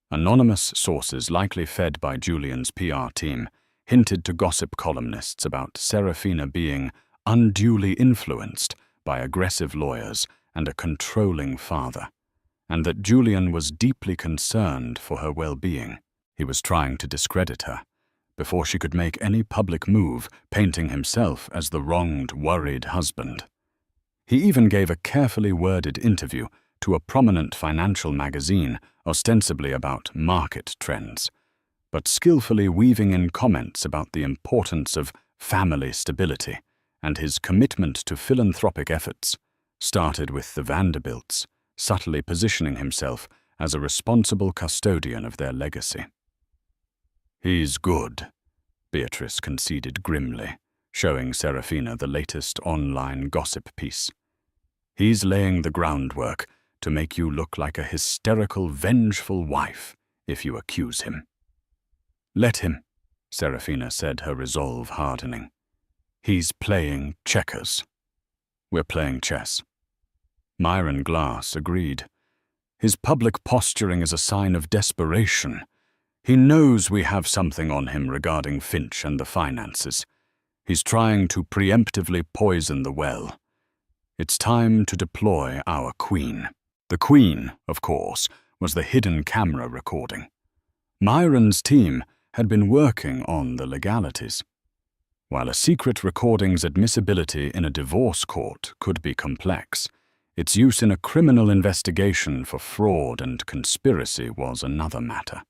Anonymous sources, likely fed by Julian's PR team, hinted to gossip columnists about Serafina being unduly influenced by aggressive lawyers and a controlling father, and that Julian was deeply concerned for her well-being. He was trying to discredit her before she could make any public move, painting himself as the wronged, worried husband. He even gave a carefully worded interview to a prominent financial magazine, ostensibly about market trends, but skillfully weaving in comments about the importance of family stability and his commitment to philanthropic efforts, started with the Vanderbilts, subtly positioning himself as a responsible custodian of their legacy. "He's good," Beatrice conceded grimly, showing Serafina the latest online gossip piece. "He's laying the groundwork to make you look like a hysterical, vengeful wife if you accuse him." "Let him," Serafina said, her resolve hardening. "He's playing checkers. We're playing chess." Myron Glass agreed. "His public posturing is a sign of desperation. He knows we have something on him regarding Finch and the finances. He's trying to preemptively poison the well. It's time to deploy our queen." The queen, of course, was the hidden camera recording. Myron's team had been working on the legalities. While a secret recording's admissibility in a divorce court could be complex, its use in a criminal investigation for fraud and conspiracy was another matter.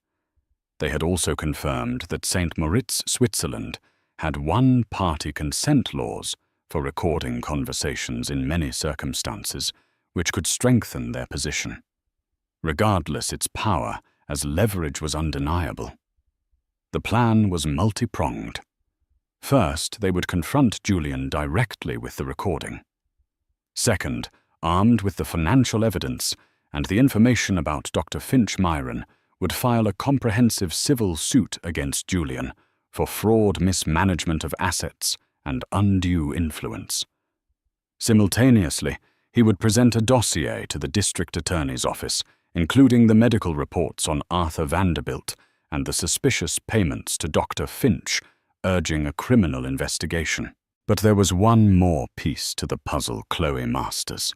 They had also confirmed that St. Moritz, Switzerland, had one-party consent laws for recording conversations in many circumstances, which could strengthen their position. Regardless its power, as leverage was undeniable. The plan was multi-pronged. First, they would confront Julian directly with the recording. Second, armed with the financial evidence and the information about Dr. Finch Myron, would file a comprehensive civil suit against Julian for fraud, mismanagement of assets, and undue influence. Simultaneously, he would present a dossier to the district attorney's office, including the medical reports on Arthur Vanderbilt and the suspicious payments to Dr. Finch, urging a criminal investigation. But there was one more piece to the puzzle, Chloe Masters.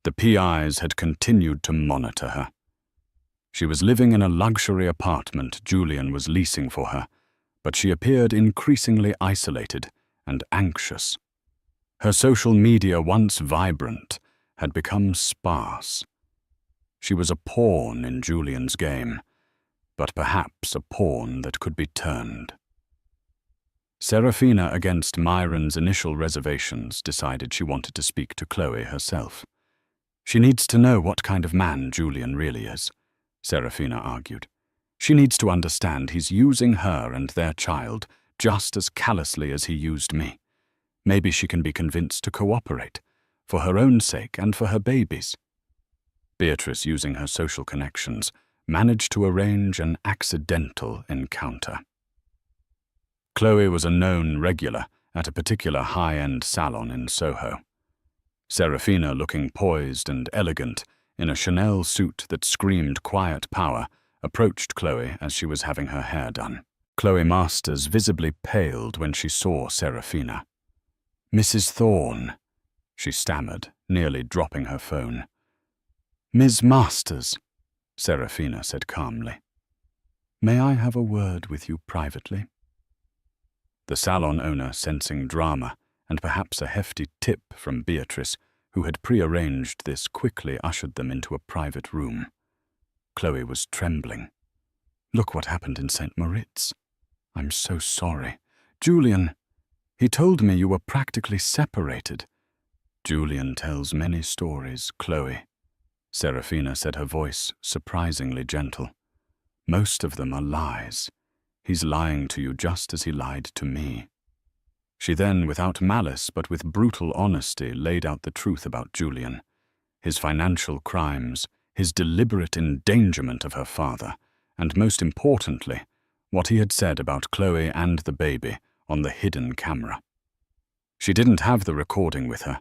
The PIs had continued to monitor her. She was living in a luxury apartment Julian was leasing for her, but she appeared increasingly isolated and anxious. Her social media, once vibrant, had become sparse. She was a pawn in Julian's game, but perhaps a pawn that could be turned. Serafina, against Myron's initial reservations, decided she wanted to speak to Chloe herself. She needs to know what kind of man Julian really is, Serafina argued. She needs to understand he's using her and their child just as callously as he used me. Maybe she can be convinced to cooperate, for her own sake and for her baby's. Beatrice, using her social connections, managed to arrange an accidental encounter. Chloe was a known regular at a particular high-end salon in Soho. Serafina, looking poised and elegant in a Chanel suit that screamed quiet power, approached Chloe as she was having her hair done. Chloe Masters visibly paled when she saw Serafina. "Mrs. Thorne," she stammered, nearly dropping her phone. "Ms. Masters," Serafina said calmly. "May I have a word with you privately?" The salon owner, sensing drama and perhaps a hefty tip from Beatrice, who had prearranged this, quickly ushered them into a private room. Chloe was trembling. "Look what happened in St. Moritz. I'm so sorry. Julian, he told me you were practically separated." "Julian tells many stories, Chloe," Serafina said, her voice surprisingly gentle. "Most of them are lies. He's lying to you just as he lied to me." She then, without malice but with brutal honesty, laid out the truth about Julian, his financial crimes, his deliberate endangerment of her father, and most importantly, what he had said about Chloe and the baby on the hidden camera. She didn't have the recording with her,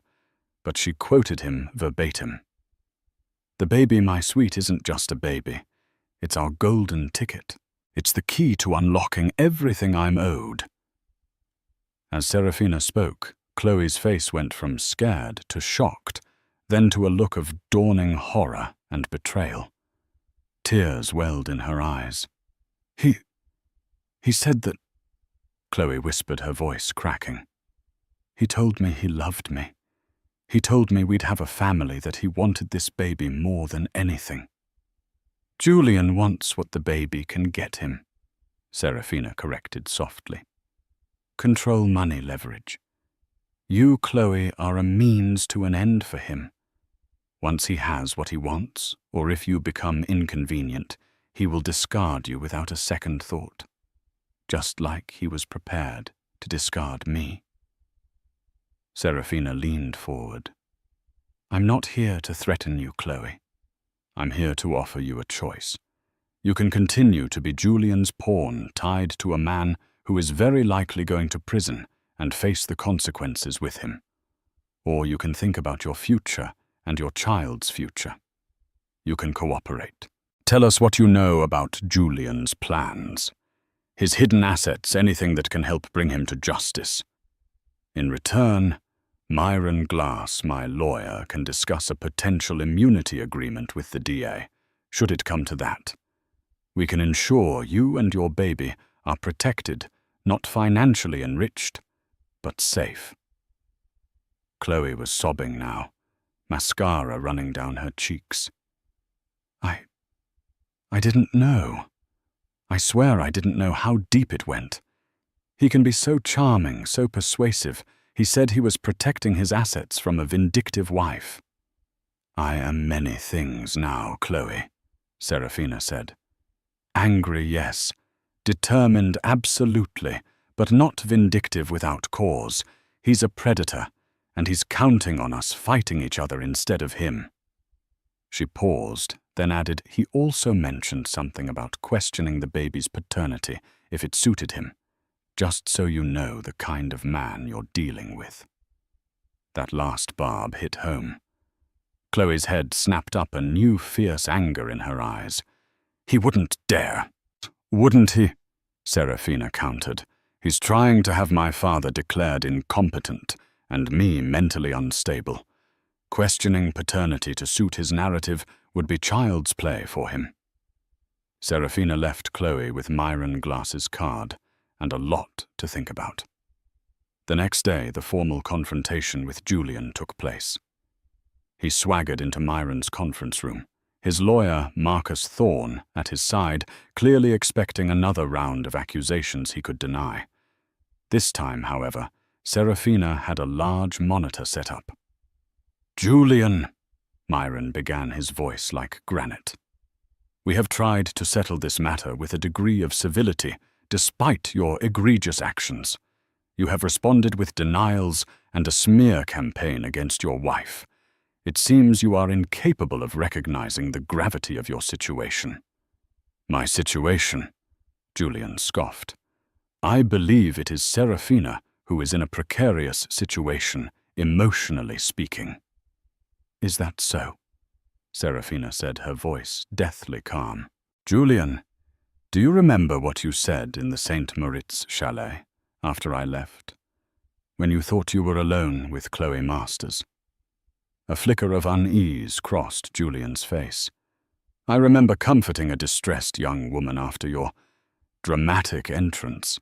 but she quoted him verbatim. "The baby, my sweet, isn't just a baby. It's our golden ticket. It's the key to unlocking everything I'm owed." As Serafina spoke, Chloe's face went from scared to shocked, then to a look of dawning horror and betrayal. Tears welled in her eyes. He said that," Chloe whispered, her voice cracking. "He told me he loved me. He told me we'd have a family, that he wanted this baby more than anything." "Julian wants what the baby can get him," Serafina corrected softly. "Control, money, leverage. You, Chloe, are a means to an end for him. Once he has what he wants, or if you become inconvenient, he will discard you without a second thought, just like he was prepared to discard me." Serafina leaned forward. "I'm not here to threaten you, Chloe. I'm here to offer you a choice. You can continue to be Julian's pawn, tied to a man who is very likely going to prison and face the consequences with him. Or you can think about your future and your child's future. You can cooperate. Tell us what you know about Julian's plans. His hidden assets, anything that can help bring him to justice. In return, Myron Glass, my lawyer, can discuss a potential immunity agreement with the DA, should it come to that. We can ensure you and your baby are protected, not financially enriched, but safe." Chloe was sobbing now, mascara running down her cheeks. I didn't know. I swear I didn't know how deep it went. He can be so charming, so persuasive. He said he was protecting his assets from a vindictive wife." "I am many things now, Chloe," Serafina said. "Angry, yes. Determined, absolutely, but not vindictive without cause. He's a predator, and he's counting on us fighting each other instead of him." She paused, then added, "He also mentioned something about questioning the baby's paternity if it suited him, just so you know the kind of man you're dealing with." That last barb hit home. Chloe's head snapped up, a new fierce anger in her eyes. "He wouldn't dare." "Wouldn't he?" Serafina countered. "He's trying to have my father declared incompetent and me mentally unstable. Questioning paternity to suit his narrative would be child's play for him." Serafina left Chloe with Myron Glass's card and a lot to think about. The next day, the formal confrontation with Julian took place. He swaggered into Myron's conference room, his lawyer, Marcus Thorne, at his side, clearly expecting another round of accusations he could deny. This time, however, Serafina had a large monitor set up. "Julian," Myron began, his voice like granite. "We have tried to settle this matter with a degree of civility, despite your egregious actions. You have responded with denials and a smear campaign against your wife. It seems you are incapable of recognizing the gravity of your situation." "My situation?" Julian scoffed. "I believe it is Serafina who is in a precarious situation, emotionally speaking." "Is that so?" Serafina said, her voice deathly calm. "Julian, do you remember what you said in the St. Moritz chalet after I left, when you thought you were alone with Chloe Masters?" A flicker of unease crossed Julian's face. "I remember comforting a distressed young woman after your dramatic entrance."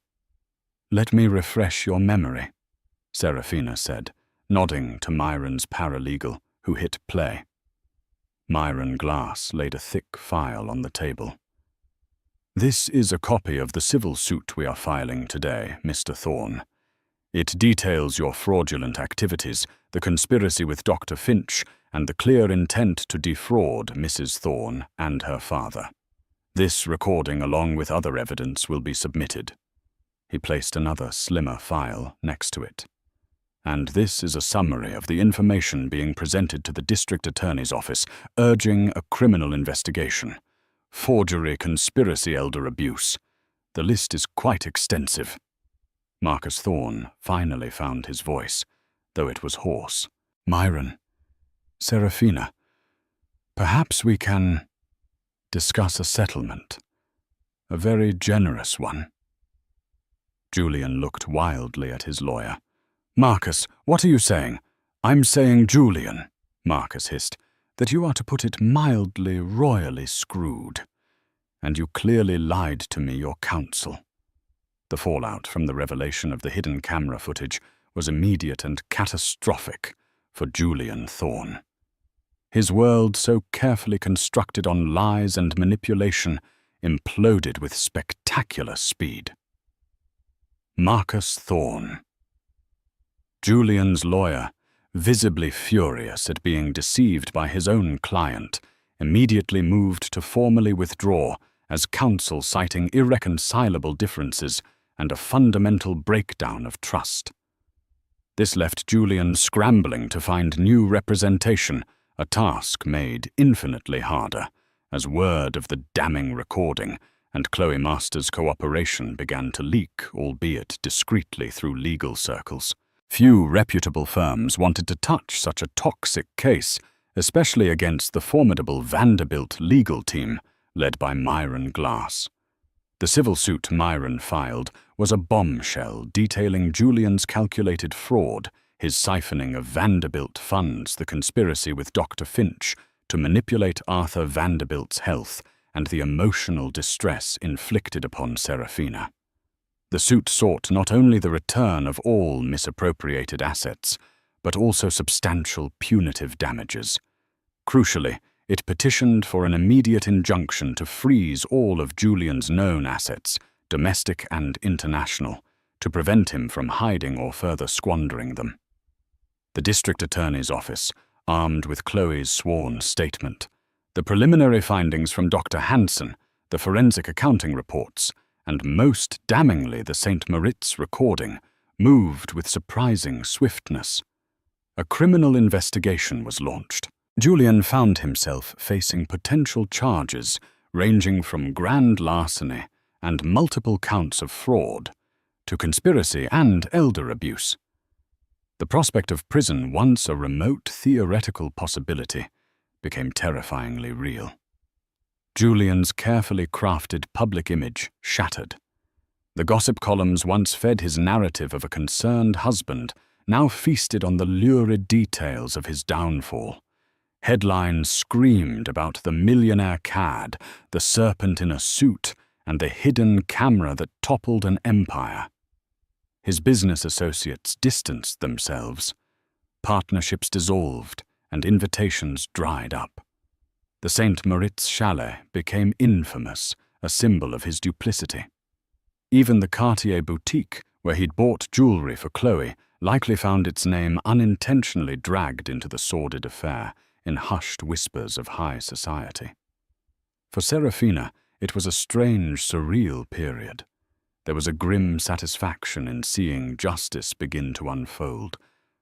"Let me refresh your memory," Serafina said, nodding to Myron's paralegal, who hit play. Myron Glass laid a thick file on the table. "This is a copy of the civil suit we are filing today, Mr. Thorne. It details your fraudulent activities, the conspiracy with Dr. Finch, and the clear intent to defraud Mrs. Thorne and her father. This recording, along with other evidence, will be submitted." He placed another, slimmer file next to it. "And this is a summary of the information being presented to the District Attorney's Office, urging a criminal investigation. Forgery, conspiracy, elder abuse. The list is quite extensive." Marcus Thorne finally found his voice, though it was hoarse. "Myron, Serafina, perhaps we can discuss a settlement. A very generous one." Julian looked wildly at his lawyer. "Marcus, what are you saying?" "I'm saying, Julian," Marcus hissed, "that you are, to put it mildly, royally screwed. And you clearly lied to me, your counsel." The fallout from the revelation of the hidden camera footage was immediate and catastrophic for Julian Thorne. His world, so carefully constructed on lies and manipulation, imploded with spectacular speed. Marcus Thorne. Julian's lawyer, visibly furious at being deceived by his own client, immediately moved to formally withdraw as counsel, citing irreconcilable differences and a fundamental breakdown of trust. This left Julian scrambling to find new representation, a task made infinitely harder, as word of the damning recording and Chloe Masters' cooperation began to leak, albeit discreetly, through legal circles. Few reputable firms wanted to touch such a toxic case, especially against the formidable Vanderbilt legal team led by Myron Glass. The civil suit Myron filed was a bombshell detailing Julian's calculated fraud, his siphoning of Vanderbilt funds, the conspiracy with Dr. Finch to manipulate Arthur Vanderbilt's health, and the emotional distress inflicted upon Serafina. The suit sought not only the return of all misappropriated assets, but also substantial punitive damages. Crucially, it petitioned for an immediate injunction to freeze all of Julian's known assets, domestic and international, to prevent him from hiding or further squandering them. The district attorney's office, armed with Chloe's sworn statement, the preliminary findings from Dr. Hansen, the forensic accounting reports, and most damningly the St. Moritz recording, moved with surprising swiftness. A criminal investigation was launched. Julian found himself facing potential charges ranging from grand larceny and multiple counts of fraud to conspiracy and elder abuse. The prospect of prison, once a remote theoretical possibility, became terrifyingly real. Julian's carefully crafted public image shattered. The gossip columns once fed his narrative of a concerned husband now feasted on the lurid details of his downfall. Headlines screamed about the millionaire cad, the serpent in a suit, and the hidden camera that toppled an empire. His business associates distanced themselves. Partnerships dissolved and invitations dried up. The St. Moritz chalet became infamous, a symbol of his duplicity. Even the Cartier boutique, where he'd bought jewelry for Chloe, likely found its name unintentionally dragged into the sordid affair in hushed whispers of high society. For Serafina, it was a strange, surreal period. There was a grim satisfaction in seeing justice begin to unfold,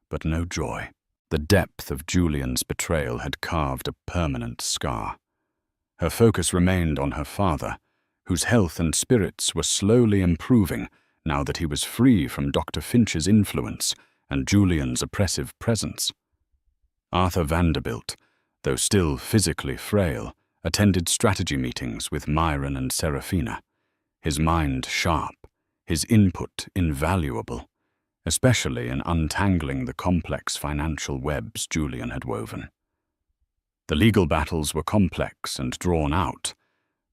but no joy. The depth of Julian's betrayal had carved a permanent scar. Her focus remained on her father, whose health and spirits were slowly improving now that he was free from Dr. Finch's influence and Julian's oppressive presence. Arthur Vanderbilt, though still physically frail, attended strategy meetings with Myron and Serafina, his mind sharp, his input invaluable, especially in untangling the complex financial webs Julian had woven. The legal battles were complex and drawn out,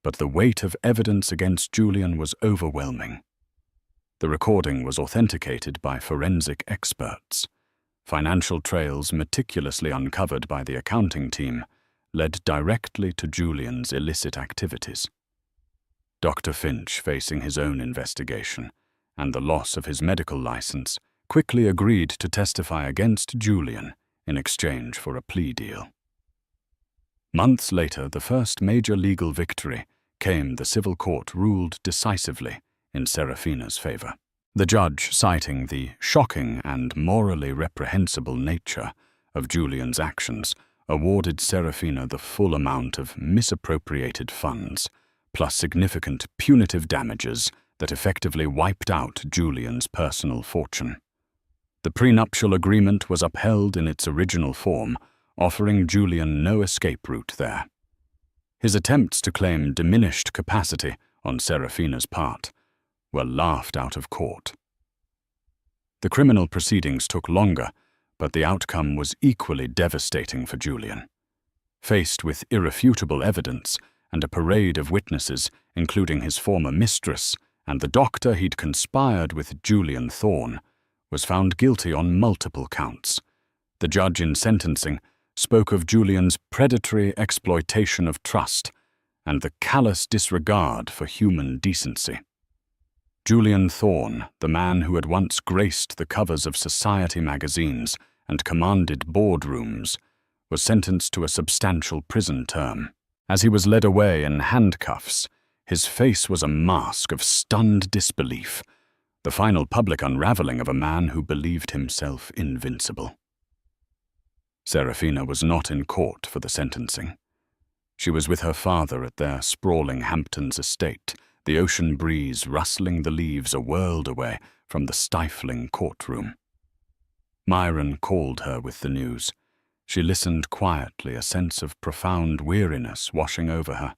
but the weight of evidence against Julian was overwhelming. The recording was authenticated by forensic experts. Financial trails meticulously uncovered by the accounting team led directly to Julian's illicit activities. Dr. Finch, facing his own investigation and the loss of his medical license, quickly agreed to testify against Julian in exchange for a plea deal. Months later, the first major legal victory came. The civil court ruled decisively in Serafina's favor. The judge, citing the shocking and morally reprehensible nature of Julian's actions, awarded Serafina the full amount of misappropriated funds, plus significant punitive damages that effectively wiped out Julian's personal fortune. The prenuptial agreement was upheld in its original form, offering Julian no escape route there. His attempts to claim diminished capacity on Serafina's part were laughed out of court. The criminal proceedings took longer, but the outcome was equally devastating for Julian. Faced with irrefutable evidence and a parade of witnesses, including his former mistress and the doctor he'd conspired with, Julian Thorne was found guilty on multiple counts. The judge in sentencing spoke of Julian's predatory exploitation of trust and the callous disregard for human decency. Julian Thorne, the man who had once graced the covers of society magazines and commanded boardrooms, was sentenced to a substantial prison term. As he was led away in handcuffs, his face was a mask of stunned disbelief, the final public unraveling of a man who believed himself invincible. Serafina was not in court for the sentencing. She was with her father at their sprawling Hamptons estate, the ocean breeze rustling the leaves a world away from the stifling courtroom. Myron called her with the news. She listened quietly, a sense of profound weariness washing over her,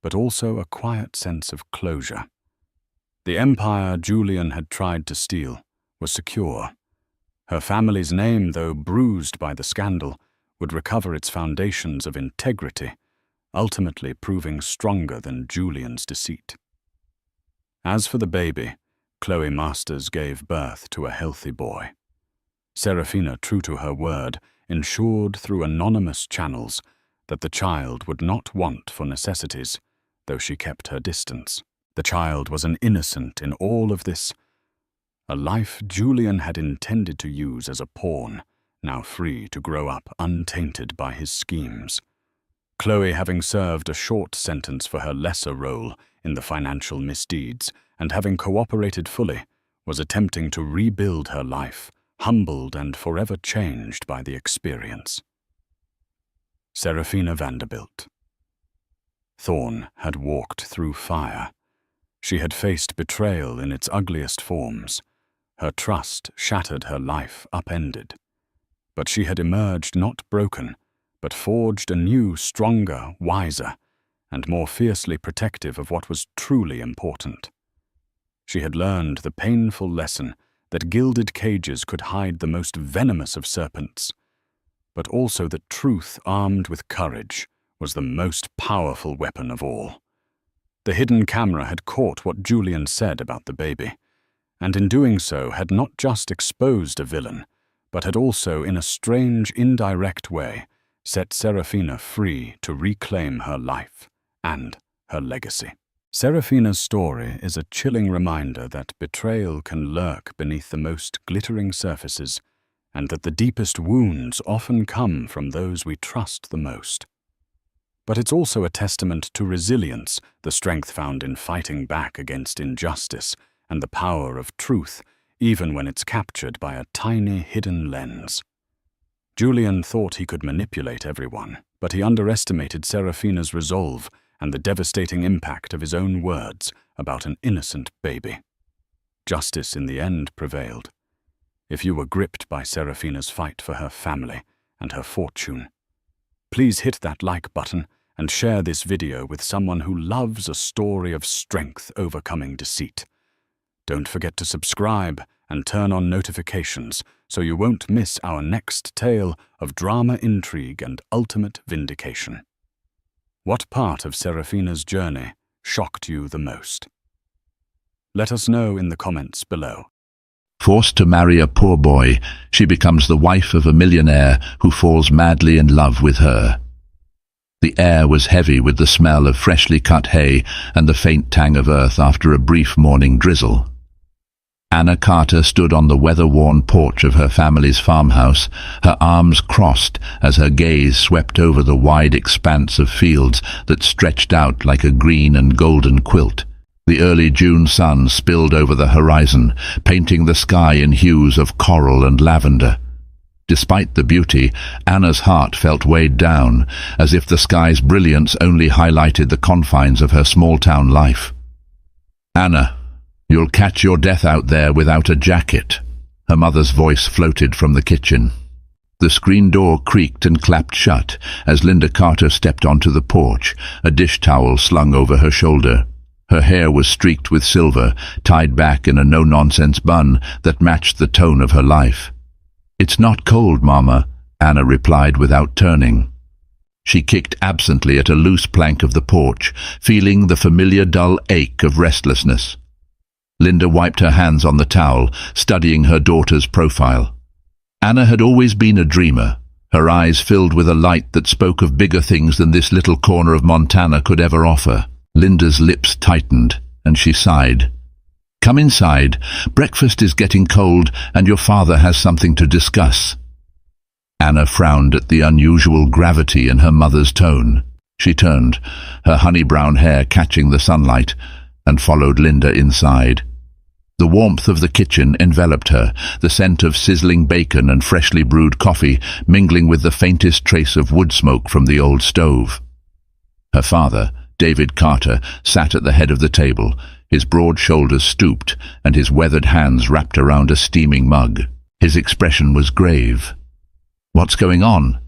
but also a quiet sense of closure. The empire Julian had tried to steal was secure. Her family's name, though bruised by the scandal, would recover its foundations of integrity, ultimately proving stronger than Julian's deceit. As for the baby, Chloe Masters gave birth to a healthy boy. Serafina, true to her word, ensured through anonymous channels that the child would not want for necessities, though she kept her distance. The child was an innocent in all of this, a life Julian had intended to use as a pawn, now free to grow up untainted by his schemes. Chloe, having served a short sentence for her lesser role in the financial misdeeds and having cooperated fully, was attempting to rebuild her life, humbled and forever changed by the experience. Serafina Vanderbilt. Thorne had walked through fire. She had faced betrayal in its ugliest forms. Her trust shattered, her life upended. But she had emerged not broken, but forged anew, stronger, wiser, and more fiercely protective of what was truly important. She had learned the painful lesson that gilded cages could hide the most venomous of serpents, but also that truth armed with courage was the most powerful weapon of all. The hidden camera had caught what Julian said about the baby, and in doing so had not just exposed a villain, but had also, in a strange, indirect way, set Serafina free to reclaim her life and her legacy. Serafina's story is a chilling reminder that betrayal can lurk beneath the most glittering surfaces, and that the deepest wounds often come from those we trust the most. But it's also a testament to resilience, the strength found in fighting back against injustice, and the power of truth, even when it's captured by a tiny hidden lens. Julian thought he could manipulate everyone, but he underestimated Serafina's resolve and the devastating impact of his own words about an innocent baby. Justice in the end prevailed. If you were gripped by Serafina's fight for her family and her fortune, please hit that like button and share this video with someone who loves a story of strength overcoming deceit. Don't forget to subscribe and turn on notifications so you won't miss our next tale of drama, intrigue, and ultimate vindication. What part of Serafina's journey shocked you the most? Let us know in the comments below. Forced to marry a poor boy, she becomes the wife of a millionaire who falls madly in love with her. The air was heavy with the smell of freshly cut hay and the faint tang of earth after a brief morning drizzle. Anna Carter stood on the weather-worn porch of her family's farmhouse, her arms crossed as her gaze swept over the wide expanse of fields that stretched out like a green and golden quilt. The early June sun spilled over the horizon, painting the sky in hues of coral and lavender. Despite the beauty, Anna's heart felt weighed down, as if the sky's brilliance only highlighted the confines of her small-town life. "Anna, you'll catch your death out there without a jacket," her mother's voice floated from the kitchen. The screen door creaked and clapped shut as Linda Carter stepped onto the porch, a dish towel slung over her shoulder. Her hair was streaked with silver, tied back in a no-nonsense bun that matched the tone of her life. "It's not cold, Mama," Anna replied without turning. She kicked absently at a loose plank of the porch, feeling the familiar dull ache of restlessness. Linda wiped her hands on the towel, studying her daughter's profile. Anna had always been a dreamer, her eyes filled with a light that spoke of bigger things than this little corner of Montana could ever offer. Linda's lips tightened, and she sighed. "Come inside. Breakfast is getting cold, and your father has something to discuss." Anna frowned at the unusual gravity in her mother's tone. She turned, her honey-brown hair catching the sunlight, and followed Linda inside. The warmth of the kitchen enveloped her, the scent of sizzling bacon and freshly brewed coffee mingling with the faintest trace of wood smoke from the old stove. Her father, David Carter, sat at the head of the table, his broad shoulders stooped and his weathered hands wrapped around a steaming mug. His expression was grave. "What's going on?"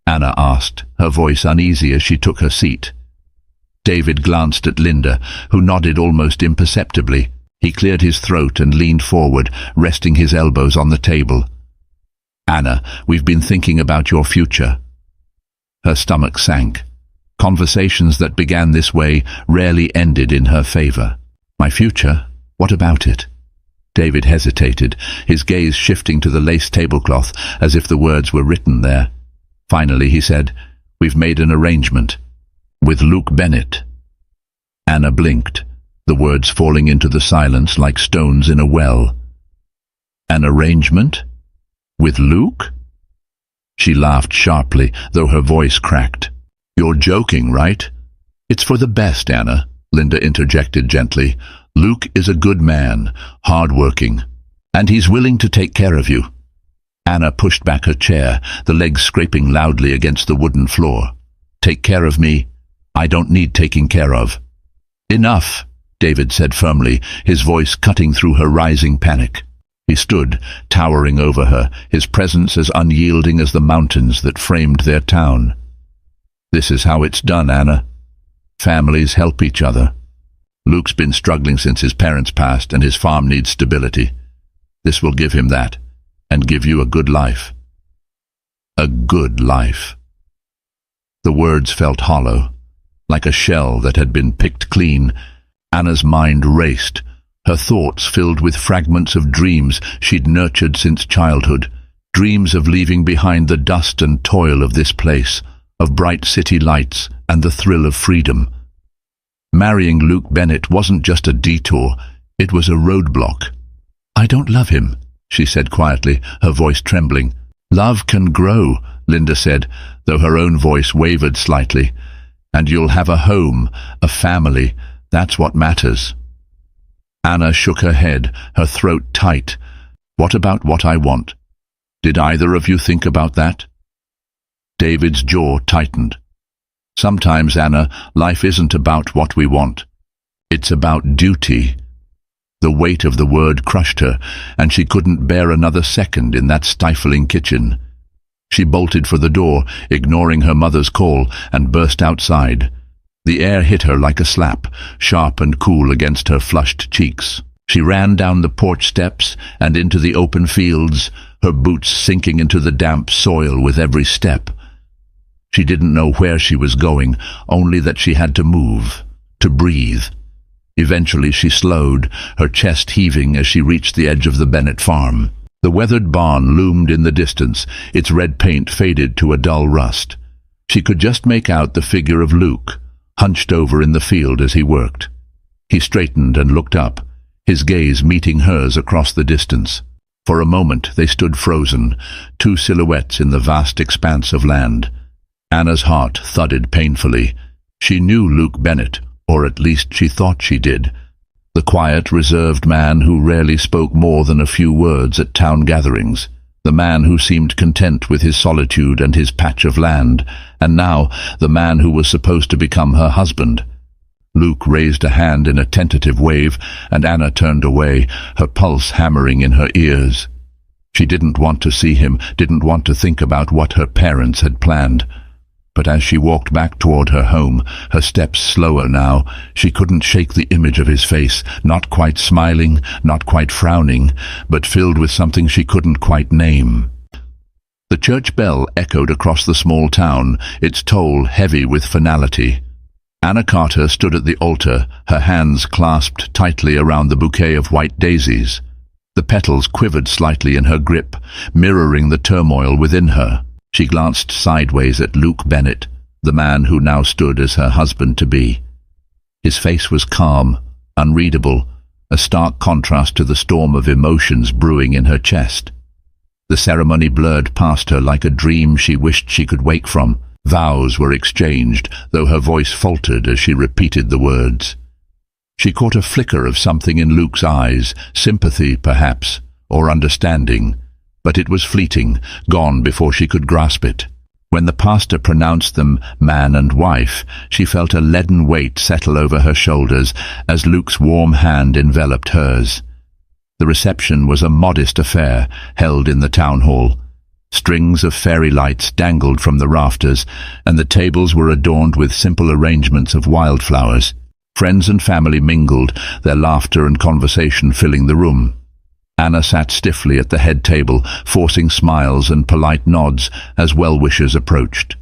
Anna asked, her voice uneasy as she took her seat. David glanced at Linda, who nodded almost imperceptibly. He cleared his throat and leaned forward, resting his elbows on the table. "Anna, we've been thinking about your future." Her stomach sank. Conversations that began this way rarely ended in her favor. "My future? What about it?" David hesitated, his gaze shifting to the lace tablecloth as if the words were written there. Finally he said, "We've made an arrangement. With Luke Bennett." Anna blinked, the words falling into the silence like stones in a well. "An arrangement? With Luke?" She laughed sharply, though her voice cracked. "You're joking, right?" "It's for the best, Anna," Linda interjected gently. "Luke is a good man, hard-working, and he's willing to take care of you." Anna pushed back her chair, the legs scraping loudly against the wooden floor. "Take care of me? I don't need taking care of." "Enough," David said firmly, his voice cutting through her rising panic. He stood, towering over her, his presence as unyielding as the mountains that framed their town. "This is how it's done, Anna. Families help each other. Luke's been struggling since his parents passed, and his farm needs stability. This will give him that, and give you a good life." A good life. The words felt hollow, like a shell that had been picked clean. Anna's mind raced, her thoughts filled with fragments of dreams she'd nurtured since childhood, dreams of leaving behind the dust and toil of this place, of bright city lights and the thrill of freedom. Marrying Luke Bennett wasn't just a detour, it was a roadblock. "I don't love him," she said quietly, her voice trembling. "Love can grow," Linda said, though her own voice wavered slightly. "And you'll have a home, a family. That's what matters." Anna shook her head, her throat tight. "What about what I want? Did either of you think about that?" David's jaw tightened. "Sometimes, Anna, life isn't about what we want. It's about duty." The weight of the word crushed her, and she couldn't bear another second in that stifling kitchen. She bolted for the door, ignoring her mother's call, and burst outside. The air hit her like a slap, sharp and cool against her flushed cheeks. She ran down the porch steps and into the open fields, her boots sinking into the damp soil with every step. She didn't know where she was going, only that she had to move, to breathe. Eventually she slowed, her chest heaving as she reached the edge of the Bennett farm. The weathered barn loomed in the distance, its red paint faded to a dull rust. She could just make out the figure of Luke, hunched over in the field as he worked. He straightened and looked up, his gaze meeting hers across the distance. For a moment they stood frozen, two silhouettes in the vast expanse of land. Anna's heart thudded painfully. She knew Luke Bennett, or at least she thought she did. The quiet, reserved man who rarely spoke more than a few words at town gatherings. The man who seemed content with his solitude and his patch of land, and now the man who was supposed to become her husband. Luke raised a hand in a tentative wave, and Anna turned away, her pulse hammering in her ears. She didn't want to see him, didn't want to think about what her parents had planned. But as she walked back toward her home, her steps slower now, she couldn't shake the image of his face, not quite smiling, not quite frowning, but filled with something she couldn't quite name. The church bell echoed across the small town, its toll heavy with finality. Anna Carter stood at the altar, her hands clasped tightly around the bouquet of white daisies. The petals quivered slightly in her grip, mirroring the turmoil within her. She glanced sideways at Luke Bennett, the man who now stood as her husband-to-be. His face was calm, unreadable, a stark contrast to the storm of emotions brewing in her chest. The ceremony blurred past her like a dream she wished she could wake from. Vows were exchanged, though her voice faltered as she repeated the words. She caught a flicker of something in Luke's eyes, sympathy, perhaps, or understanding. But it was fleeting, gone before she could grasp it. When the pastor pronounced them man and wife, she felt a leaden weight settle over her shoulders as Luke's warm hand enveloped hers. The reception was a modest affair, held in the town hall. Strings of fairy lights dangled from the rafters, and the tables were adorned with simple arrangements of wildflowers. Friends and family mingled, their laughter and conversation filling the room. Anna sat stiffly at the head table, forcing smiles and polite nods as well-wishers approached.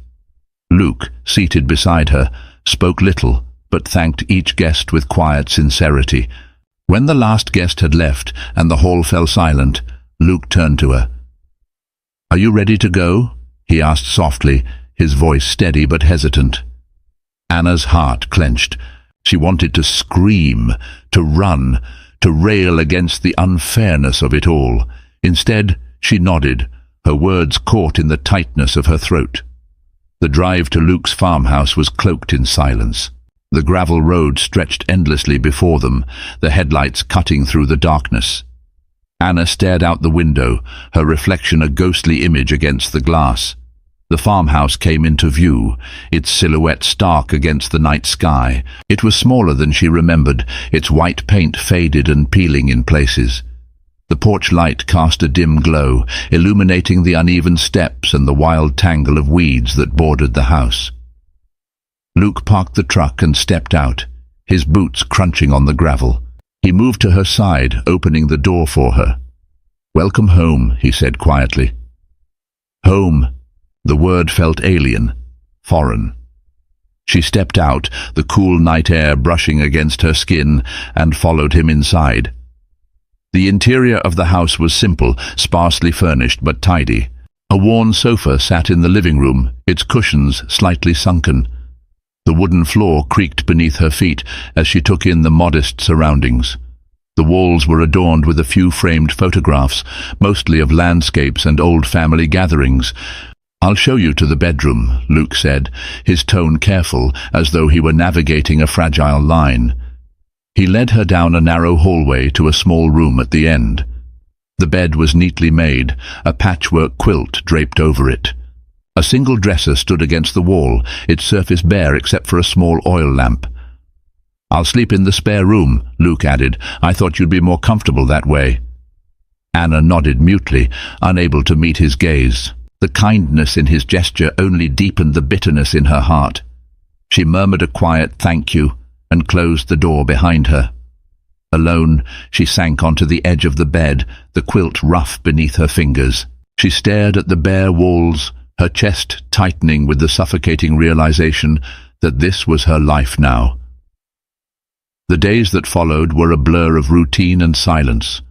Luke, seated beside her, spoke little, but thanked each guest with quiet sincerity. When the last guest had left and the hall fell silent, Luke turned to her. "Are you ready to go?" he asked softly, his voice steady but hesitant. Anna's heart clenched. She wanted to scream, to run, to rail against the unfairness of it all. Instead, she nodded, her words caught in the tightness of her throat. The drive to Luke's farmhouse was cloaked in silence. The gravel road stretched endlessly before them, the headlights cutting through the darkness. Anna stared out the window, her reflection a ghostly image against the glass. The farmhouse came into view, its silhouette stark against the night sky. It was smaller than she remembered, its white paint faded and peeling in places. The porch light cast a dim glow, illuminating the uneven steps and the wild tangle of weeds that bordered the house. Luke parked the truck and stepped out, his boots crunching on the gravel. He moved to her side, opening the door for her. "Welcome home," he said quietly. Home. The word felt alien, foreign. She stepped out, the cool night air brushing against her skin, and followed him inside. The interior of the house was simple, sparsely furnished but tidy. A worn sofa sat in the living room, its cushions slightly sunken. The wooden floor creaked beneath her feet as she took in the modest surroundings. The walls were adorned with a few framed photographs, mostly of landscapes and old family gatherings. "I'll show you to the bedroom," Luke said, his tone careful, as though he were navigating a fragile line. He led her down a narrow hallway to a small room at the end. The bed was neatly made, a patchwork quilt draped over it. A single dresser stood against the wall, its surface bare except for a small oil lamp. "I'll sleep in the spare room," Luke added. "I thought you'd be more comfortable that way." Anna nodded mutely, unable to meet his gaze. The kindness in his gesture only deepened the bitterness in her heart. She murmured a quiet "thank you" and closed the door behind her. Alone, she sank onto the edge of the bed, the quilt rough beneath her fingers. She stared at the bare walls, her chest tightening with the suffocating realization that this was her life now. The days that followed were a blur of routine and silence.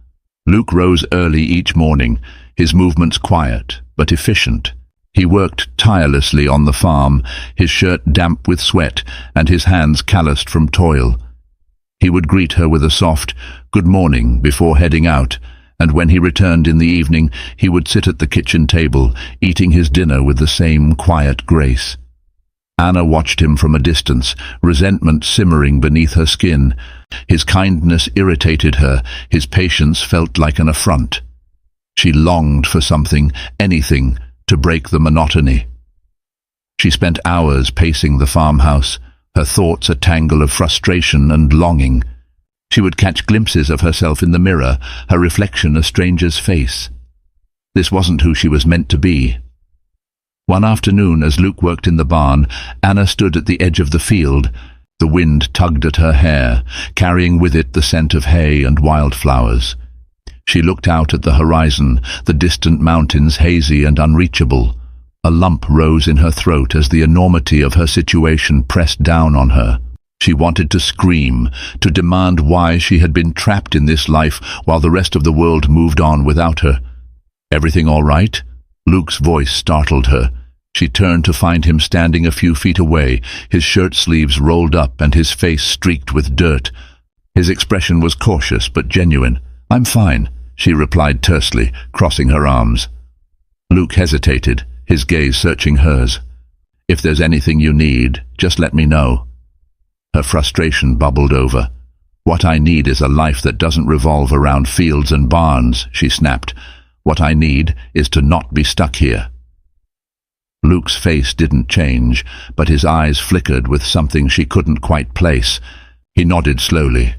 Luke rose early each morning, his movements quiet but efficient. He worked tirelessly on the farm, his shirt damp with sweat and his hands calloused from toil. He would greet her with a soft "good morning" before heading out, and when he returned in the evening, he would sit at the kitchen table, eating his dinner with the same quiet grace. Anna watched him from a distance, resentment simmering beneath her skin. His kindness irritated her, his patience felt like an affront. She longed for something, anything, to break the monotony. She spent hours pacing the farmhouse, her thoughts a tangle of frustration and longing. She would catch glimpses of herself in the mirror, her reflection a stranger's face. This wasn't who she was meant to be. One afternoon, as Luke worked in the barn, Anna stood at the edge of the field. The wind tugged at her hair, carrying with it the scent of hay and wildflowers. She looked out at the horizon, the distant mountains hazy and unreachable. A lump rose in her throat as the enormity of her situation pressed down on her. She wanted to scream, to demand why she had been trapped in this life while the rest of the world moved on without her. "Everything all right?" Luke's voice startled her. She turned to find him standing a few feet away, his shirt sleeves rolled up and his face streaked with dirt. His expression was cautious but genuine. "I'm fine," she replied tersely, crossing her arms. Luke hesitated, his gaze searching hers. "If there's anything you need, just let me know." Her frustration bubbled over. "What I need is a life that doesn't revolve around fields and barns," she snapped. "What I need is to not be stuck here." Luke's face didn't change, but his eyes flickered with something she couldn't quite place. He nodded slowly.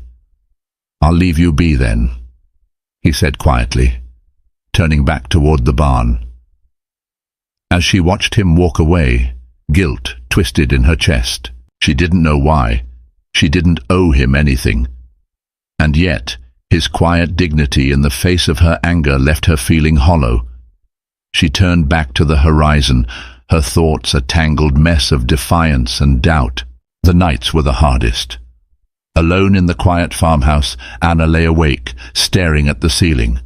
"I'll leave you be then," he said quietly, turning back toward the barn. As she watched him walk away, guilt twisted in her chest. She didn't know why. She didn't owe him anything. And yet, his quiet dignity in the face of her anger left her feeling hollow. She turned back to the horizon, her thoughts a tangled mess of defiance and doubt. The nights were the hardest. Alone in the quiet farmhouse, Anna lay awake, staring at the ceiling.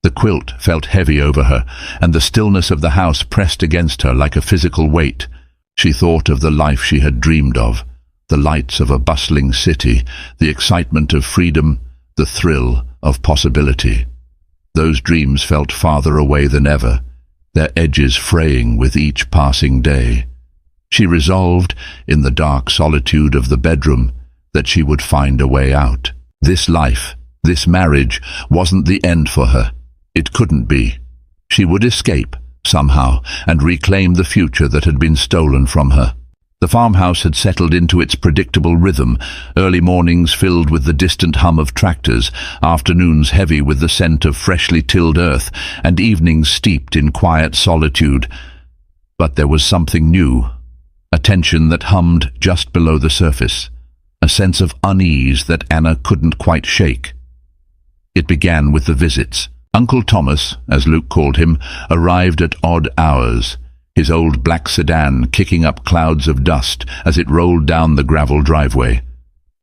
The quilt felt heavy over her, and the stillness of the house pressed against her like a physical weight. She thought of the life she had dreamed of, the lights of a bustling city, the excitement of freedom, the thrill of possibility. Those dreams felt farther away than ever, their edges fraying with each passing day. She resolved, in the dark solitude of the bedroom, that she would find a way out. This life, this marriage, wasn't the end for her. It couldn't be. She would escape, somehow, and reclaim the future that had been stolen from her. The farmhouse had settled into its predictable rhythm, early mornings filled with the distant hum of tractors, afternoons heavy with the scent of freshly tilled earth, and evenings steeped in quiet solitude. But there was something new, a tension that hummed just below the surface, a sense of unease that Anna couldn't quite shake. It began with the visits. Uncle Thomas, as Luke called him, arrived at odd hours, his old black sedan kicking up clouds of dust as it rolled down the gravel driveway.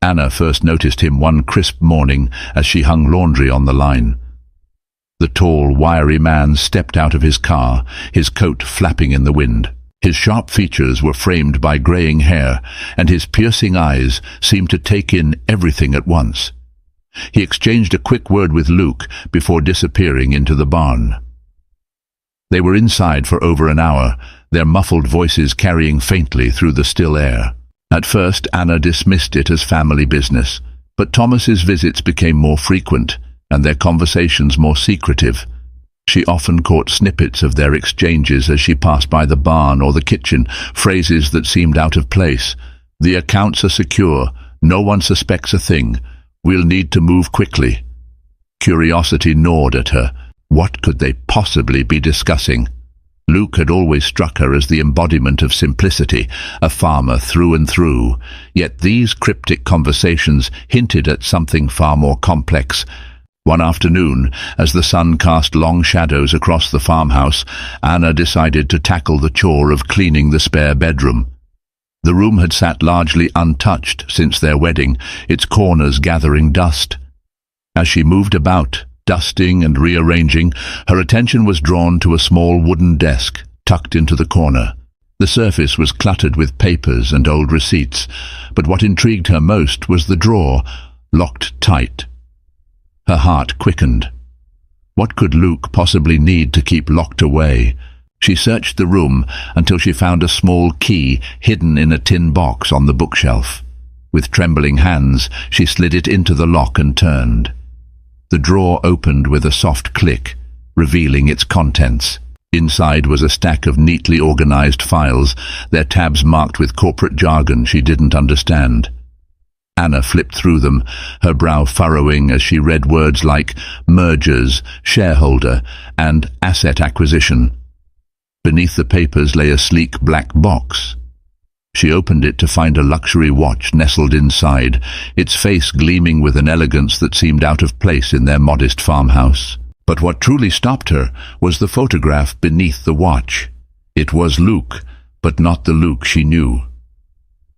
Anna first noticed him one crisp morning as she hung laundry on the line. The tall, wiry man stepped out of his car, his coat flapping in the wind. His sharp features were framed by greying hair, and his piercing eyes seemed to take in everything at once. He exchanged a quick word with Luke before disappearing into the barn. They were inside for over an hour, their muffled voices carrying faintly through the still air. At first, Anna dismissed it as family business, but Thomas's visits became more frequent, and their conversations more secretive. She often caught snippets of their exchanges as she passed by the barn or the kitchen, phrases that seemed out of place. "The accounts are secure. No one suspects a thing. We'll need to move quickly." Curiosity gnawed at her. What could they possibly be discussing? Luke had always struck her as the embodiment of simplicity, a farmer through and through. Yet these cryptic conversations hinted at something far more complex. One afternoon, as the sun cast long shadows across the farmhouse, Anna decided to tackle the chore of cleaning the spare bedroom. The room had sat largely untouched since their wedding, its corners gathering dust. As she moved about, dusting and rearranging, her attention was drawn to a small wooden desk tucked into the corner. The surface was cluttered with papers and old receipts, but what intrigued her most was the drawer, locked tight. Her heart quickened. What could Luke possibly need to keep locked away? She searched the room until she found a small key hidden in a tin box on the bookshelf. With trembling hands, she slid it into the lock and turned. The drawer opened with a soft click, revealing its contents. Inside was a stack of neatly organized files, their tabs marked with corporate jargon she didn't understand. Anna flipped through them, her brow furrowing as she read words like mergers, shareholder, and asset acquisition. Beneath the papers lay a sleek black box. She opened it to find a luxury watch nestled inside, its face gleaming with an elegance that seemed out of place in their modest farmhouse. But what truly stopped her was the photograph beneath the watch. It was Luke, but not the Luke she knew.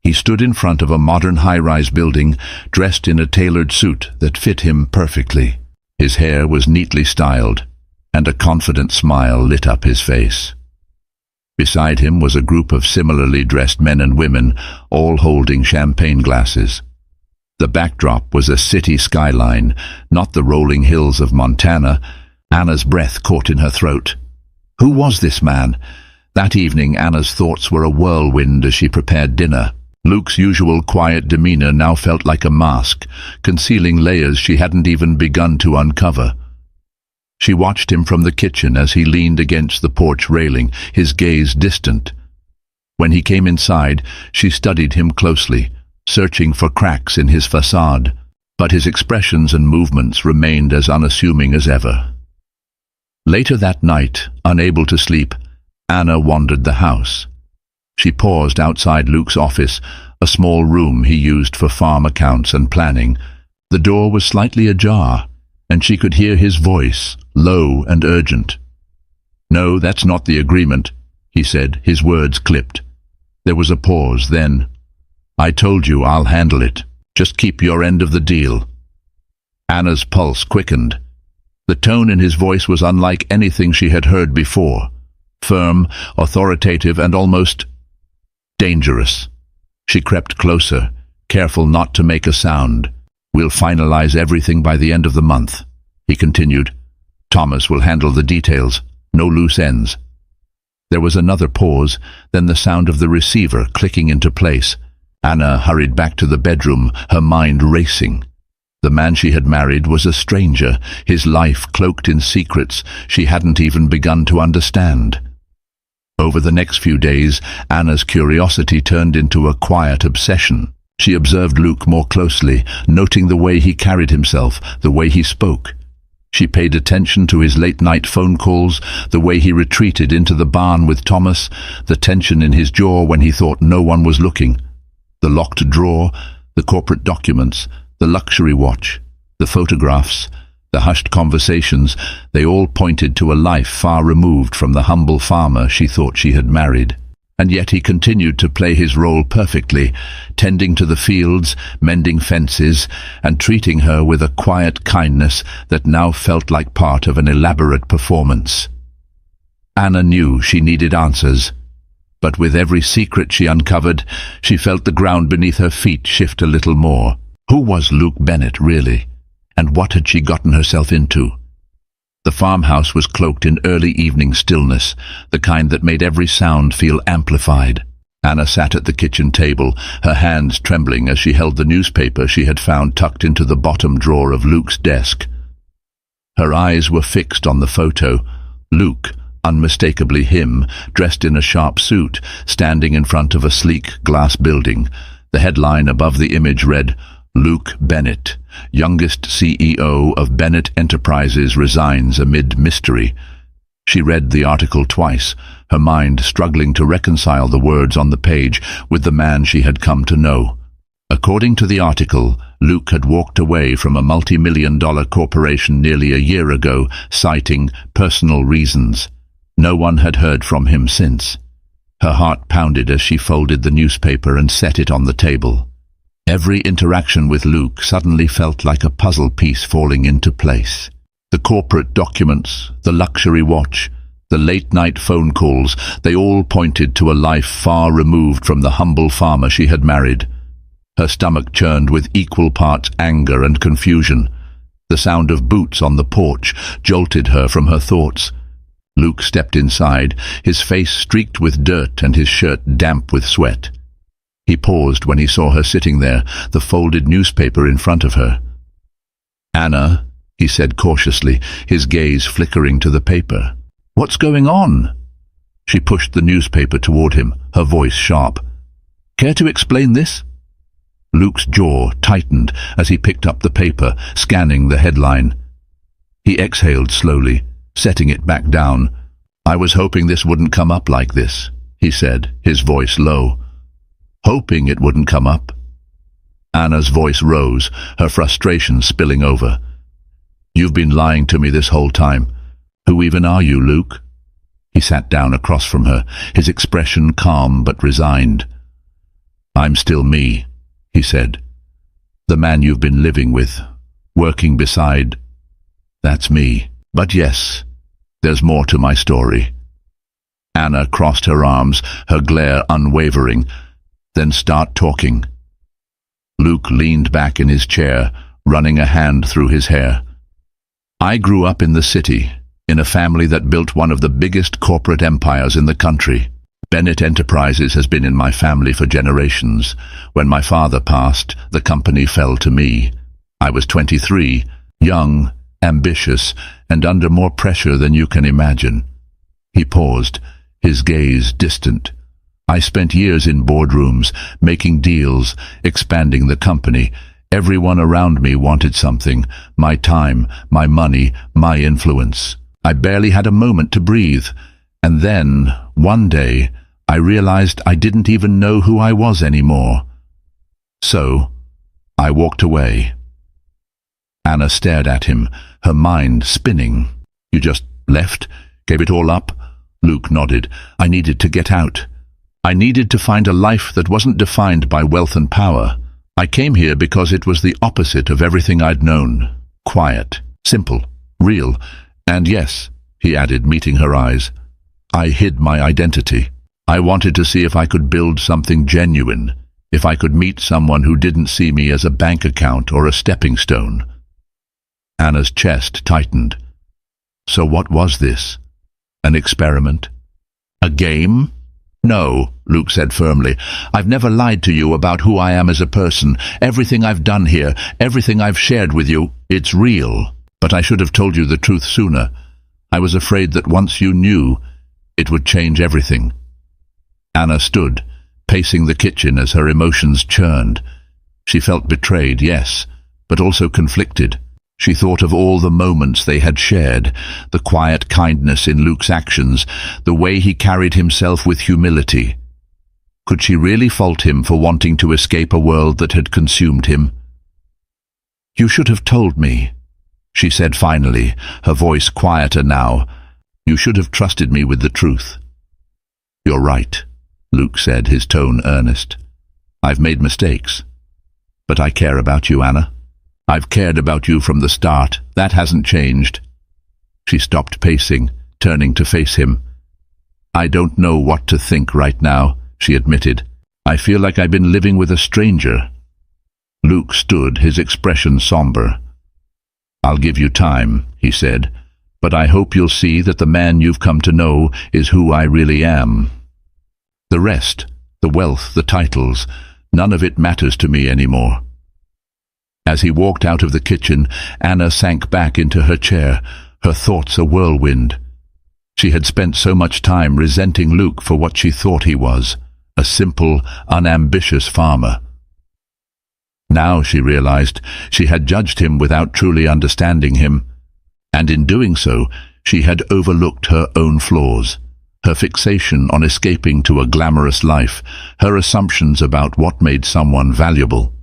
He stood in front of a modern high-rise building, dressed in a tailored suit that fit him perfectly. His hair was neatly styled, and a confident smile lit up his face. Beside him was a group of similarly dressed men and women, all holding champagne glasses. The backdrop was a city skyline, not the rolling hills of Montana. Anna's breath caught in her throat. Who was this man? That evening, Anna's thoughts were a whirlwind as she prepared dinner. Luke's usual quiet demeanor now felt like a mask, concealing layers she hadn't even begun to uncover. She watched him from the kitchen as he leaned against the porch railing, his gaze distant. When he came inside, she studied him closely, searching for cracks in his facade, but his expressions and movements remained as unassuming as ever. Later that night, unable to sleep, Anna wandered the house. She paused outside Luke's office, a small room he used for farm accounts and planning. The door was slightly ajar, and she could hear his voice, low and urgent. "No, that's not the agreement," he said, his words clipped. There was a pause, then, "I told you I'll handle it. Just keep your end of the deal." Anna's pulse quickened. The tone in his voice was unlike anything she had heard before. Firm, authoritative, and almost dangerous. She crept closer, careful not to make a sound. "We'll finalize everything by the end of the month," he continued. "Thomas will handle the details. No loose ends." There was another pause, then the sound of the receiver clicking into place. Anna hurried back to the bedroom, her mind racing. The man she had married was a stranger, his life cloaked in secrets she hadn't even begun to understand. Over the next few days, Anna's curiosity turned into a quiet obsession. She observed Luke more closely, noting the way he carried himself, the way he spoke. She paid attention to his late-night phone calls, the way he retreated into the barn with Thomas, the tension in his jaw when he thought no one was looking. The locked drawer, the corporate documents, the luxury watch, the photographs, the hushed conversations, they all pointed to a life far removed from the humble farmer she thought she had married. and yet he continued to play his role perfectly, tending to the fields, mending fences, and treating her with a quiet kindness that now felt like part of an elaborate performance. Anna knew she needed answers, but with every secret she uncovered, she felt the ground beneath her feet shift a little more. Who was Luke Bennett, really? And what had she gotten herself into? The farmhouse was cloaked in early evening stillness, the kind that made every sound feel amplified. Anna sat at the kitchen table, her hands trembling as she held the newspaper she had found tucked into the bottom drawer of Luke's desk. Her eyes were fixed on the photo. Luke, unmistakably him, dressed in a sharp suit, standing in front of a sleek glass building. The headline above the image read, "Luke Bennett, youngest CEO of Bennett Enterprises resigns amid mystery." She read the article twice, her mind struggling to reconcile the words on the page with the man she had come to know. According to the article, Luke had walked away from a multi-million-dollar corporation nearly a year ago, citing personal reasons. No one had heard from him since. Her heart pounded as she folded the newspaper and set it on the table. Every interaction with Luke suddenly felt like a puzzle piece falling into place. The corporate documents, the luxury watch, the late-night phone calls, they all pointed to a life far removed from the humble farmer she had married. Her stomach churned with equal parts anger and confusion. The sound of boots on the porch jolted her from her thoughts. Luke stepped inside, his face streaked with dirt and his shirt damp with sweat. He paused when he saw her sitting there, the folded newspaper in front of her. "Anna," he said cautiously, his gaze flickering to the paper. "What's going on?" She pushed the newspaper toward him, her voice sharp. "Care to explain this?" Luke's jaw tightened as he picked up the paper, scanning the headline. He exhaled slowly, setting it back down. "I was hoping this wouldn't come up like this," he said, his voice low. "Hoping it wouldn't come up." Anna's voice rose, her frustration spilling over. "You've been lying to me this whole time. Who even are you, Luke?" He sat down across from her, his expression calm but resigned. "I'm still me," he said. "The man you've been living with, working beside. That's me. But yes, there's more to my story." Anna crossed her arms, her glare unwavering. "Then start talking." Luke leaned back in his chair, running a hand through his hair. "I grew up in the city, in a family that built one of the biggest corporate empires in the country. Bennett Enterprises has been in my family for generations. When my father passed, the company fell to me. I was 23, young, ambitious, and under more pressure than you can imagine." He paused, his gaze distant. "I spent years in boardrooms, making deals, expanding the company. Everyone around me wanted something, my time, my money, my influence. I barely had a moment to breathe. And then, one day, I realized I didn't even know who I was anymore. So, I walked away." Anna stared at him, her mind spinning. "You just left? Gave it all up?" Luke nodded. "I needed to get out. I needed to find a life that wasn't defined by wealth and power. I came here because it was the opposite of everything I'd known. Quiet, simple, real. And yes," he added, meeting her eyes, "I hid my identity. I wanted to see if I could build something genuine, if I could meet someone who didn't see me as a bank account or a stepping stone." Anna's chest tightened. "So what was this? An experiment? A game?" "No," Luke said firmly. "I've never lied to you about who I am as a person. Everything I've done here, everything I've shared with you, it's real. But I should have told you the truth sooner. I was afraid that once you knew, it would change everything." Anna stood, pacing the kitchen as her emotions churned. She felt betrayed, yes, but also conflicted. She thought of all the moments they had shared, the quiet kindness in Luke's actions, the way he carried himself with humility. Could she really fault him for wanting to escape a world that had consumed him? "You should have told me," she said finally, her voice quieter now. "You should have trusted me with the truth." "You're right," Luke said, his tone earnest. "I've made mistakes. But I care about you, Anna. I've cared about you from the start. That hasn't changed." She stopped pacing, turning to face him. "I don't know what to think right now," she admitted. "I feel like I've been living with a stranger." Luke stood, his expression somber. "I'll give you time," he said, "but I hope you'll see that the man you've come to know is who I really am. The rest, the wealth, the titles, none of it matters to me anymore." As he walked out of the kitchen, Anna sank back into her chair, her thoughts a whirlwind. She had spent so much time resenting Luke for what she thought he was, a simple, unambitious farmer. Now, she realized, she had judged him without truly understanding him, and in doing so, she had overlooked her own flaws, her fixation on escaping to a glamorous life, her assumptions about what made someone valuable.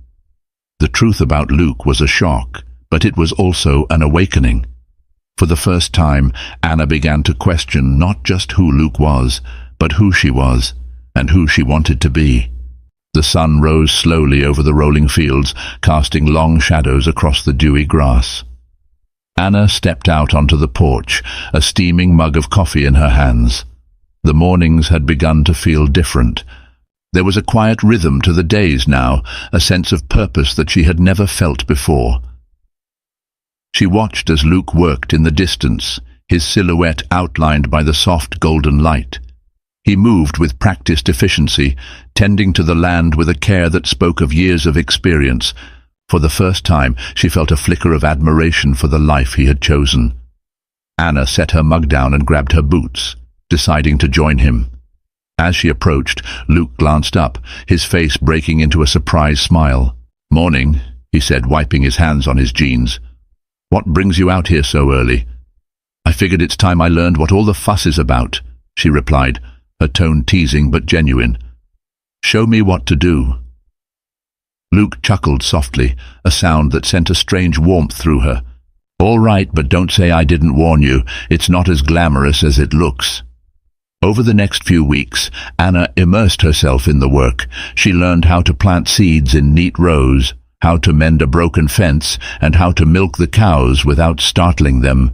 The truth about Luke was a shock, but it was also an awakening. For the first time, Anna began to question not just who Luke was, but who she was, and who she wanted to be. The sun rose slowly over the rolling fields, casting long shadows across the dewy grass. Anna stepped out onto the porch, a steaming mug of coffee in her hands. The mornings had begun to feel different. There was a quiet rhythm to the days now, a sense of purpose that she had never felt before. She watched as Luke worked in the distance, his silhouette outlined by the soft golden light. He moved with practiced efficiency, tending to the land with a care that spoke of years of experience. For the first time, she felt a flicker of admiration for the life he had chosen. Anna set her mug down and grabbed her boots, deciding to join him. As she approached, Luke glanced up, his face breaking into a surprised smile. "Morning," he said, wiping his hands on his jeans. "What brings you out here so early?" "I figured it's time I learned what all the fuss is about," she replied, her tone teasing but genuine. "Show me what to do." Luke chuckled softly, a sound that sent a strange warmth through her. "All right, but don't say I didn't warn you. It's not as glamorous as it looks." Over the next few weeks, Anna immersed herself in the work. She learned how to plant seeds in neat rows, how to mend a broken fence, and how to milk the cows without startling them.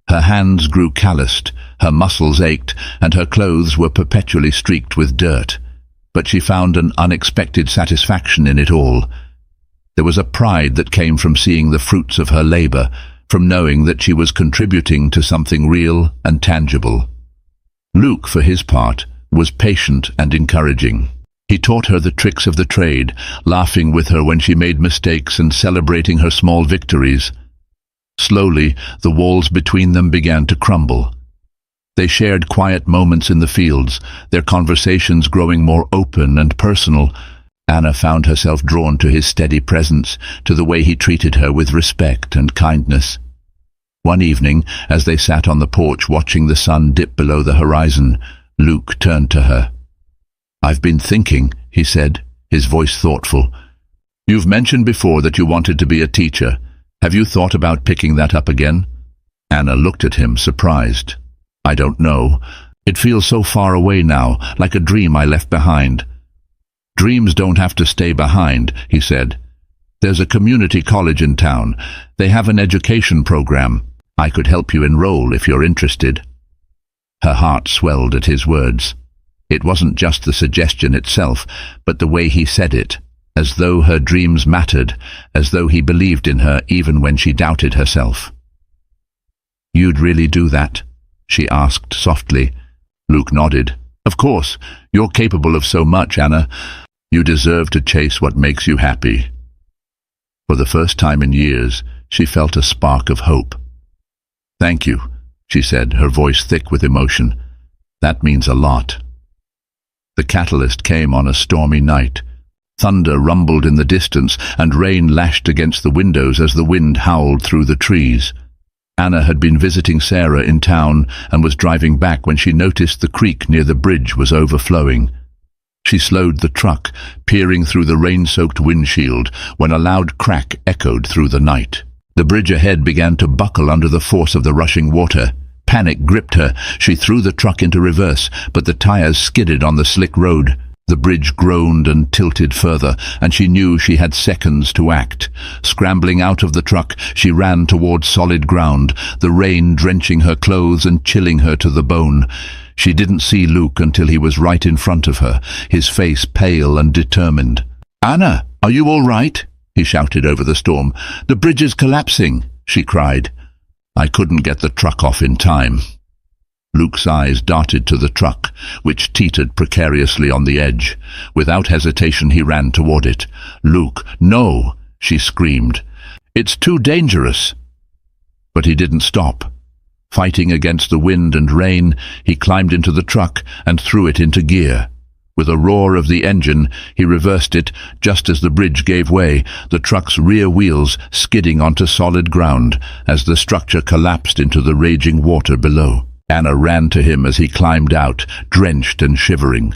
Her hands grew calloused, her muscles ached, and her clothes were perpetually streaked with dirt. But she found an unexpected satisfaction in it all. There was a pride that came from seeing the fruits of her labor, from knowing that she was contributing to something real and tangible. Luke, for his part, was patient and encouraging. He taught her the tricks of the trade, laughing with her when she made mistakes and celebrating her small victories. Slowly, the walls between them began to crumble. They shared quiet moments in the fields, their conversations growing more open and personal. Anna found herself drawn to his steady presence, to the way he treated her with respect and kindness. One evening, as they sat on the porch watching the sun dip below the horizon, Luke turned to her. "I've been thinking," he said, his voice thoughtful. "You've mentioned before that you wanted to be a teacher. Have you thought about picking that up again?" Anna looked at him, surprised. "I don't know. It feels so far away now, like a dream I left behind." "Dreams don't have to stay behind," he said. "There's a community college in town. They have an education program. I could help you enroll if you're interested." Her heart swelled at his words. It wasn't just the suggestion itself, but the way he said it, as though her dreams mattered, as though he believed in her even when she doubted herself. "You'd really do that?" she asked softly. Luke nodded. "Of course. You're capable of so much, Anna. You deserve to chase what makes you happy." For the first time in years, she felt a spark of hope. "Thank you," she said, her voice thick with emotion. "That means a lot." The catalyst came on a stormy night. Thunder rumbled in the distance, and rain lashed against the windows as the wind howled through the trees. Anna had been visiting Sarah in town and was driving back when she noticed the creek near the bridge was overflowing. She slowed the truck, peering through the rain-soaked windshield, when a loud crack echoed through the night. The bridge ahead began to buckle under the force of the rushing water. Panic gripped her. She threw the truck into reverse, but the tires skidded on the slick road. The bridge groaned and tilted further, and she knew she had seconds to act. Scrambling out of the truck, she ran toward solid ground, the rain drenching her clothes and chilling her to the bone. She didn't see Luke until he was right in front of her, his face pale and determined. "Anna, are you all right?" he shouted over the storm. "The bridge is collapsing," she cried. "I couldn't get the truck off in time." Luke's eyes darted to the truck, which teetered precariously on the edge. Without hesitation he ran toward it. "Luke, no!" she screamed. "It's too dangerous." But he didn't stop. Fighting against the wind and rain, he climbed into the truck and threw it into gear. With a roar of the engine, he reversed it just as the bridge gave way, the truck's rear wheels skidding onto solid ground as the structure collapsed into the raging water below. Anna ran to him as he climbed out, drenched and shivering.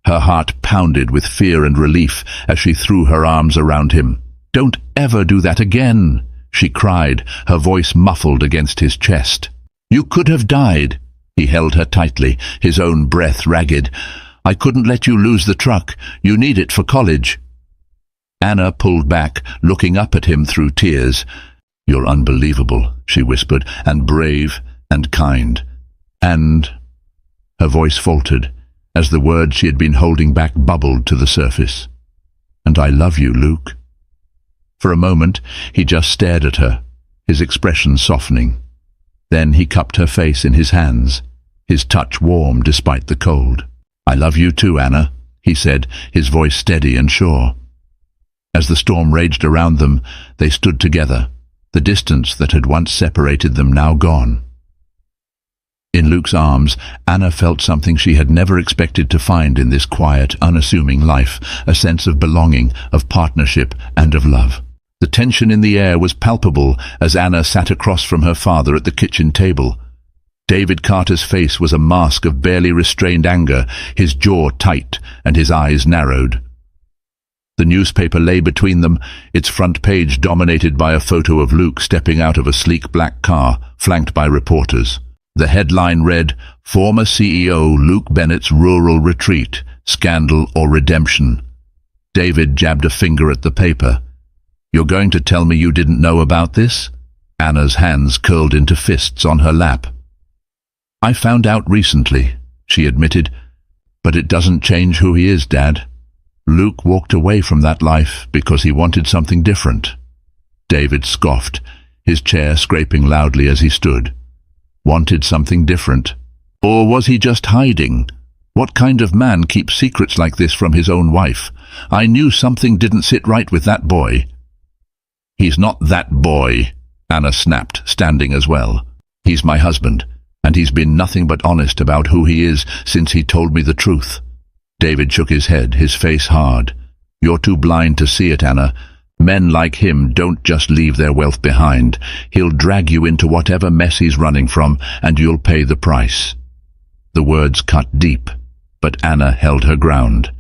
Her heart pounded with fear and relief as she threw her arms around him. "Don't ever do that again," she cried, her voice muffled against his chest. "You could have died." He held her tightly, his own breath ragged. "I couldn't let you lose the truck. You need it for college." Anna pulled back, looking up at him through tears. "You're unbelievable," she whispered, "and brave and kind. And—" her voice faltered as the words she had been holding back bubbled to the surface. "And I love you, Luke." For a moment he just stared at her, his expression softening. Then he cupped her face in his hands, his touch warm despite the cold. "I love you too, Anna," he said, his voice steady and sure. As the storm raged around them, they stood together, the distance that had once separated them now gone. In Luke's arms, Anna felt something she had never expected to find in this quiet, unassuming life, a sense of belonging, of partnership, and of love. The tension in the air was palpable as Anna sat across from her father at the kitchen table. David Carter's face was a mask of barely restrained anger, his jaw tight and his eyes narrowed. The newspaper lay between them, its front page dominated by a photo of Luke stepping out of a sleek black car, flanked by reporters. The headline read, "Former CEO Luke Bennett's Rural Retreat, Scandal or Redemption." David jabbed a finger at the paper. "You're going to tell me you didn't know about this?" Anna's hands curled into fists on her lap. "I found out recently," she admitted, "but it doesn't change who he is, Dad. Luke walked away from that life because he wanted something different." David scoffed, his chair scraping loudly as he stood. Wanted something different? Or was he just hiding? What kind of man keeps secrets like this from his own wife? I knew something didn't sit right with that boy. "He's not that boy," Anna snapped, standing as well. "He's my husband, and he's been nothing but honest about who he is since he told me the truth." David shook his head, his face hard. "You're too blind to see it, Anna. Men like him don't just leave their wealth behind. He'll drag you into whatever mess he's running from, and you'll pay the price." The words cut deep, but Anna held her ground.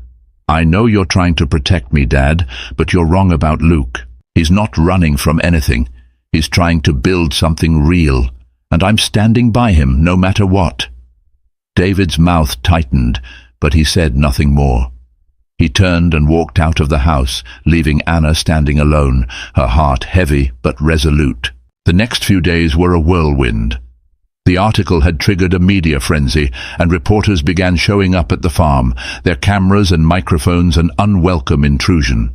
"I know you're trying to protect me, Dad, but you're wrong about Luke. He's not running from anything. He's trying to build something real, and I'm standing by him no matter what." David's mouth tightened, but he said nothing more. He turned and walked out of the house, leaving Anna standing alone, her heart heavy but resolute. The next few days were a whirlwind. The article had triggered a media frenzy, and reporters began showing up at the farm, their cameras and microphones an unwelcome intrusion.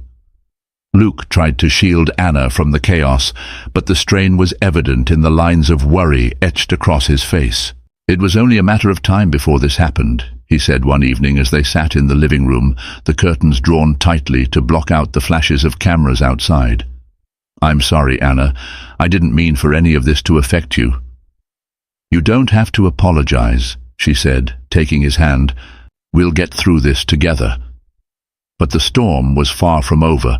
Luke tried to shield Anna from the chaos, but the strain was evident in the lines of worry etched across his face. "It was only a matter of time before this happened," he said one evening as they sat in the living room, the curtains drawn tightly to block out the flashes of cameras outside. "I'm sorry, Anna. I didn't mean for any of this to affect you." "You don't have to apologize," she said, taking his hand. "We'll get through this together." But the storm was far from over.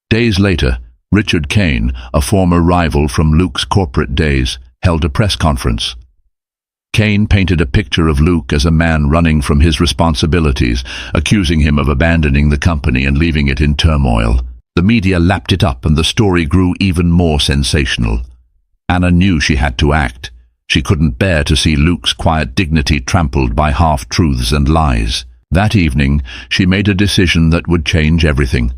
Days later, Richard Kane, a former rival from Luke's corporate days, held a press conference. Kane painted a picture of Luke as a man running from his responsibilities, accusing him of abandoning the company and leaving it in turmoil. The media lapped it up and the story grew even more sensational. Anna knew she had to act. She couldn't bear to see Luke's quiet dignity trampled by half-truths and lies. That evening, she made a decision that would change everything.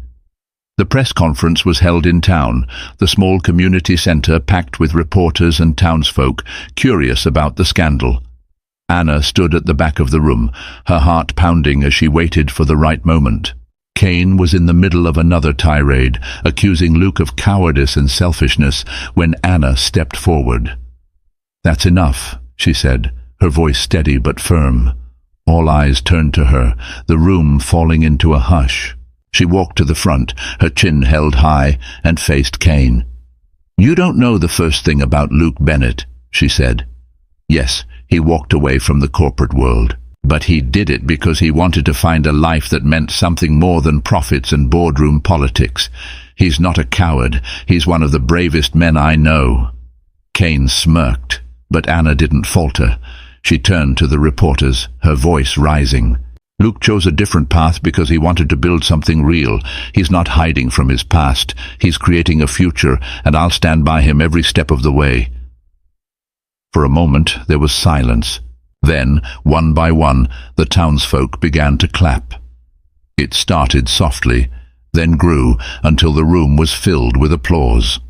The press conference was held in town, the small community centre packed with reporters and townsfolk curious about the scandal. Anna stood at the back of the room, her heart pounding as she waited for the right moment. Cain was in the middle of another tirade, accusing Luke of cowardice and selfishness, when Anna stepped forward. "That's enough," she said, her voice steady but firm. All eyes turned to her, the room falling into a hush. She walked to the front, her chin held high, and faced Cain. "You don't know the first thing about Luke Bennett," she said. Yes, he walked away from the corporate world. But he did it because he wanted to find a life that meant something more than profits and boardroom politics. He's not a coward. He's one of the bravest men I know. Cain smirked, but Anna didn't falter. She turned to the reporters, her voice rising. "Luke chose a different path because he wanted to build something real. He's not hiding from his past. He's creating a future, and I'll stand by him every step of the way." For a moment, there was silence. Then, one by one, the townsfolk began to clap. It started softly, then grew until the room was filled with applause.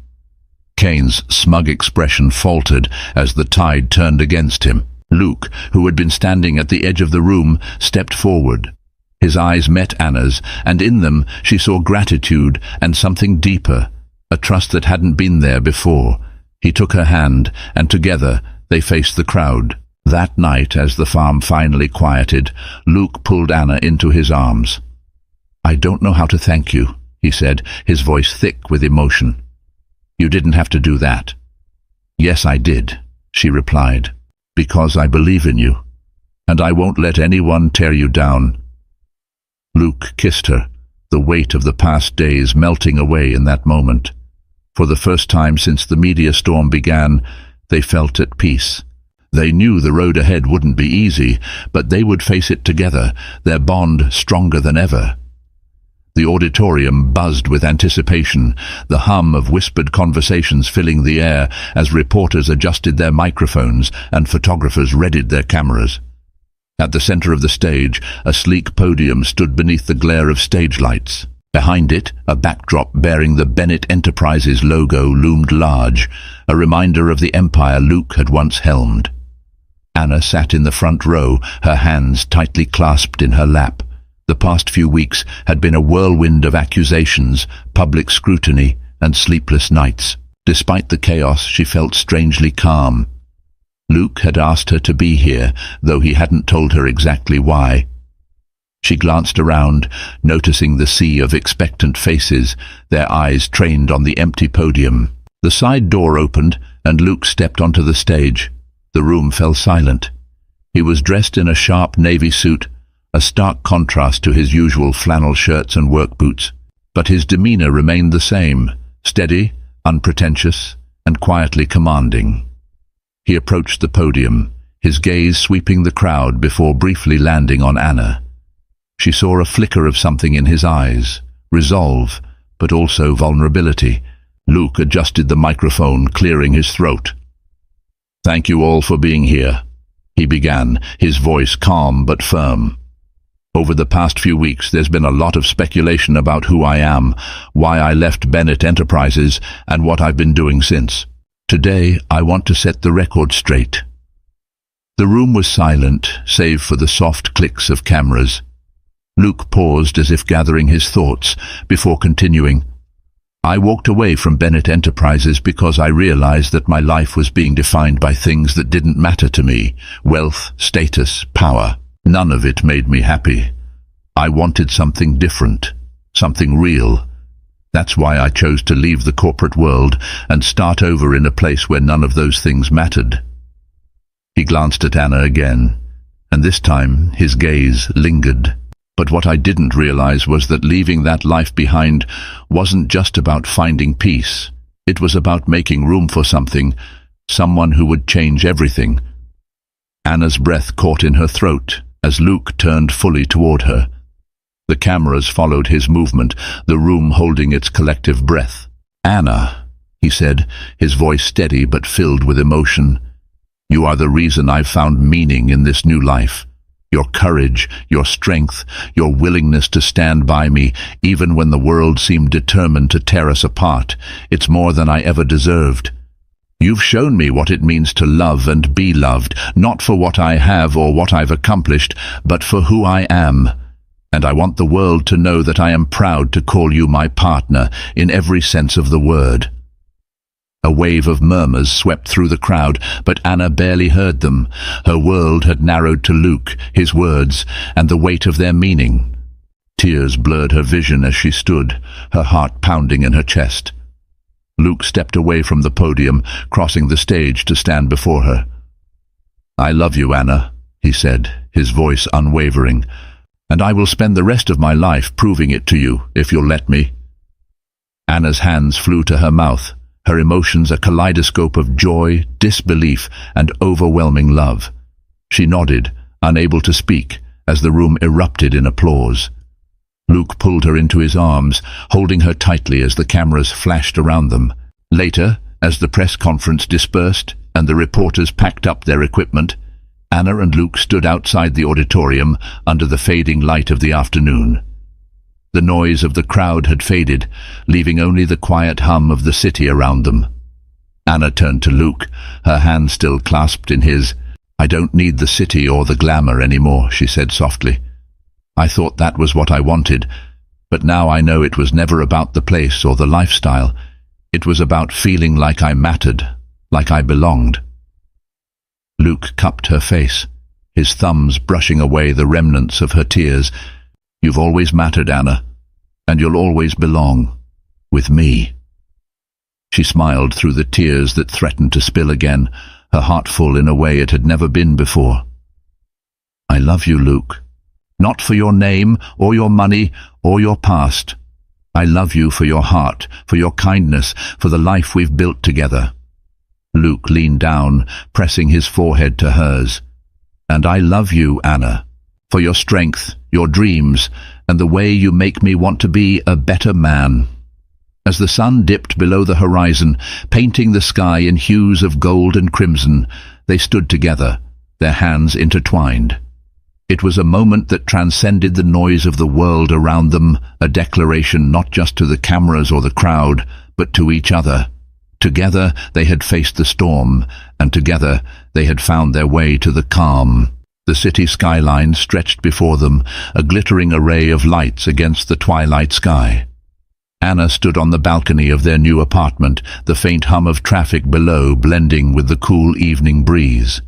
Cain's smug expression faltered as the tide turned against him. Luke, who had been standing at the edge of the room, stepped forward. His eyes met Anna's, and in them she saw gratitude and something deeper, a trust that hadn't been there before. He took her hand, and together they faced the crowd. That night, as the farm finally quieted, Luke pulled Anna into his arms. "I don't know how to thank you," he said, his voice thick with emotion. "You didn't have to do that." "Yes, I did," she replied, "because I believe in you, and I won't let anyone tear you down." Luke kissed her, the weight of the past days melting away in that moment. For the first time since the media storm began, they felt at peace. They knew the road ahead wouldn't be easy, but they would face it together, their bond stronger than ever. The auditorium buzzed with anticipation, the hum of whispered conversations filling the air as reporters adjusted their microphones and photographers readied their cameras. At the center of the stage, a sleek podium stood beneath the glare of stage lights. Behind it, a backdrop bearing the Bennett Enterprises logo loomed large, a reminder of the empire Luke had once helmed. Anna sat in the front row, her hands tightly clasped in her lap. The past few weeks had been a whirlwind of accusations, public scrutiny, and sleepless nights. Despite the chaos, she felt strangely calm. Luke had asked her to be here, though he hadn't told her exactly why. She glanced around, noticing the sea of expectant faces, their eyes trained on the empty podium. The side door opened, and Luke stepped onto the stage. The room fell silent. He was dressed in a sharp navy suit, a stark contrast to his usual flannel shirts and work boots. But his demeanor remained the same, steady, unpretentious, and quietly commanding. He approached the podium, his gaze sweeping the crowd before briefly landing on Anna. She saw a flicker of something in his eyes, resolve, but also vulnerability. Luke adjusted the microphone, clearing his throat. "Thank you all for being here," he began, his voice calm but firm. "Over the past few weeks, there's been a lot of speculation about who I am, why I left Bennett Enterprises, and what I've been doing since. Today, I want to set the record straight." The room was silent, save for the soft clicks of cameras. Luke paused as if gathering his thoughts, before continuing. "I walked away from Bennett Enterprises because I realized that my life was being defined by things that didn't matter to me: wealth, status, power. None of it made me happy. I wanted something different, something real. That's why I chose to leave the corporate world and start over in a place where none of those things mattered." He glanced at Anna again, and this time his gaze lingered. "But what I didn't realize was that leaving that life behind wasn't just about finding peace. It was about making room for something, someone who would change everything." Anna's breath caught in her throat as Luke turned fully toward her. The cameras followed his movement, the room holding its collective breath. "Anna," he said, his voice steady but filled with emotion, You are the reason I've found meaning in this new life. Your courage, your strength, your willingness to stand by me, even when the world seemed determined to tear us apart. It's more than I ever deserved. You've shown me what it means to love and be loved, not for what I have or what I've accomplished, but for who I am. And I want the world to know that I am proud to call you my partner in every sense of the word. A wave of murmurs swept through the crowd, but Anna barely heard them. Her world had narrowed to Luke, his words, and the weight of their meaning. Tears blurred her vision as she stood, her heart pounding in her chest. Luke stepped away from the podium, crossing the stage to stand before her. "I love you, Anna," he said, his voice unwavering, "and I will spend the rest of my life proving it to you, if you'll let me." Anna's hands flew to her mouth, her emotions a kaleidoscope of joy, disbelief, and overwhelming love. She nodded, unable to speak, as the room erupted in applause. Luke pulled her into his arms, holding her tightly as the cameras flashed around them. Later, as the press conference dispersed and the reporters packed up their equipment, Anna and Luke stood outside the auditorium under the fading light of the afternoon. The noise of the crowd had faded, leaving only the quiet hum of the city around them. Anna turned to Luke, her hand still clasped in his. "I don't need the city or the glamour anymore," she said softly. "I thought that was what I wanted, but now I know it was never about the place or the lifestyle. It was about feeling like I mattered, like I belonged." Luke cupped her face, his thumbs brushing away the remnants of her tears. "You've always mattered, Anna, and you'll always belong with me." She smiled through the tears that threatened to spill again, her heart full in a way it had never been before. "I love you, Luke. Not for your name, or your money, or your past. I love you for your heart, for your kindness, for the life we've built together." Luke leaned down, pressing his forehead to hers. "And I love you, Anna, for your strength, your dreams, and the way you make me want to be a better man." As the sun dipped below the horizon, painting the sky in hues of gold and crimson, they stood together, their hands intertwined. It was a moment that transcended the noise of the world around them, a declaration not just to the cameras or the crowd, but to each other. Together they had faced the storm, and together they had found their way to the calm. The city skyline stretched before them, a glittering array of lights against the twilight sky. Anna stood on the balcony of their new apartment, the faint hum of traffic below blending with the cool evening breeze.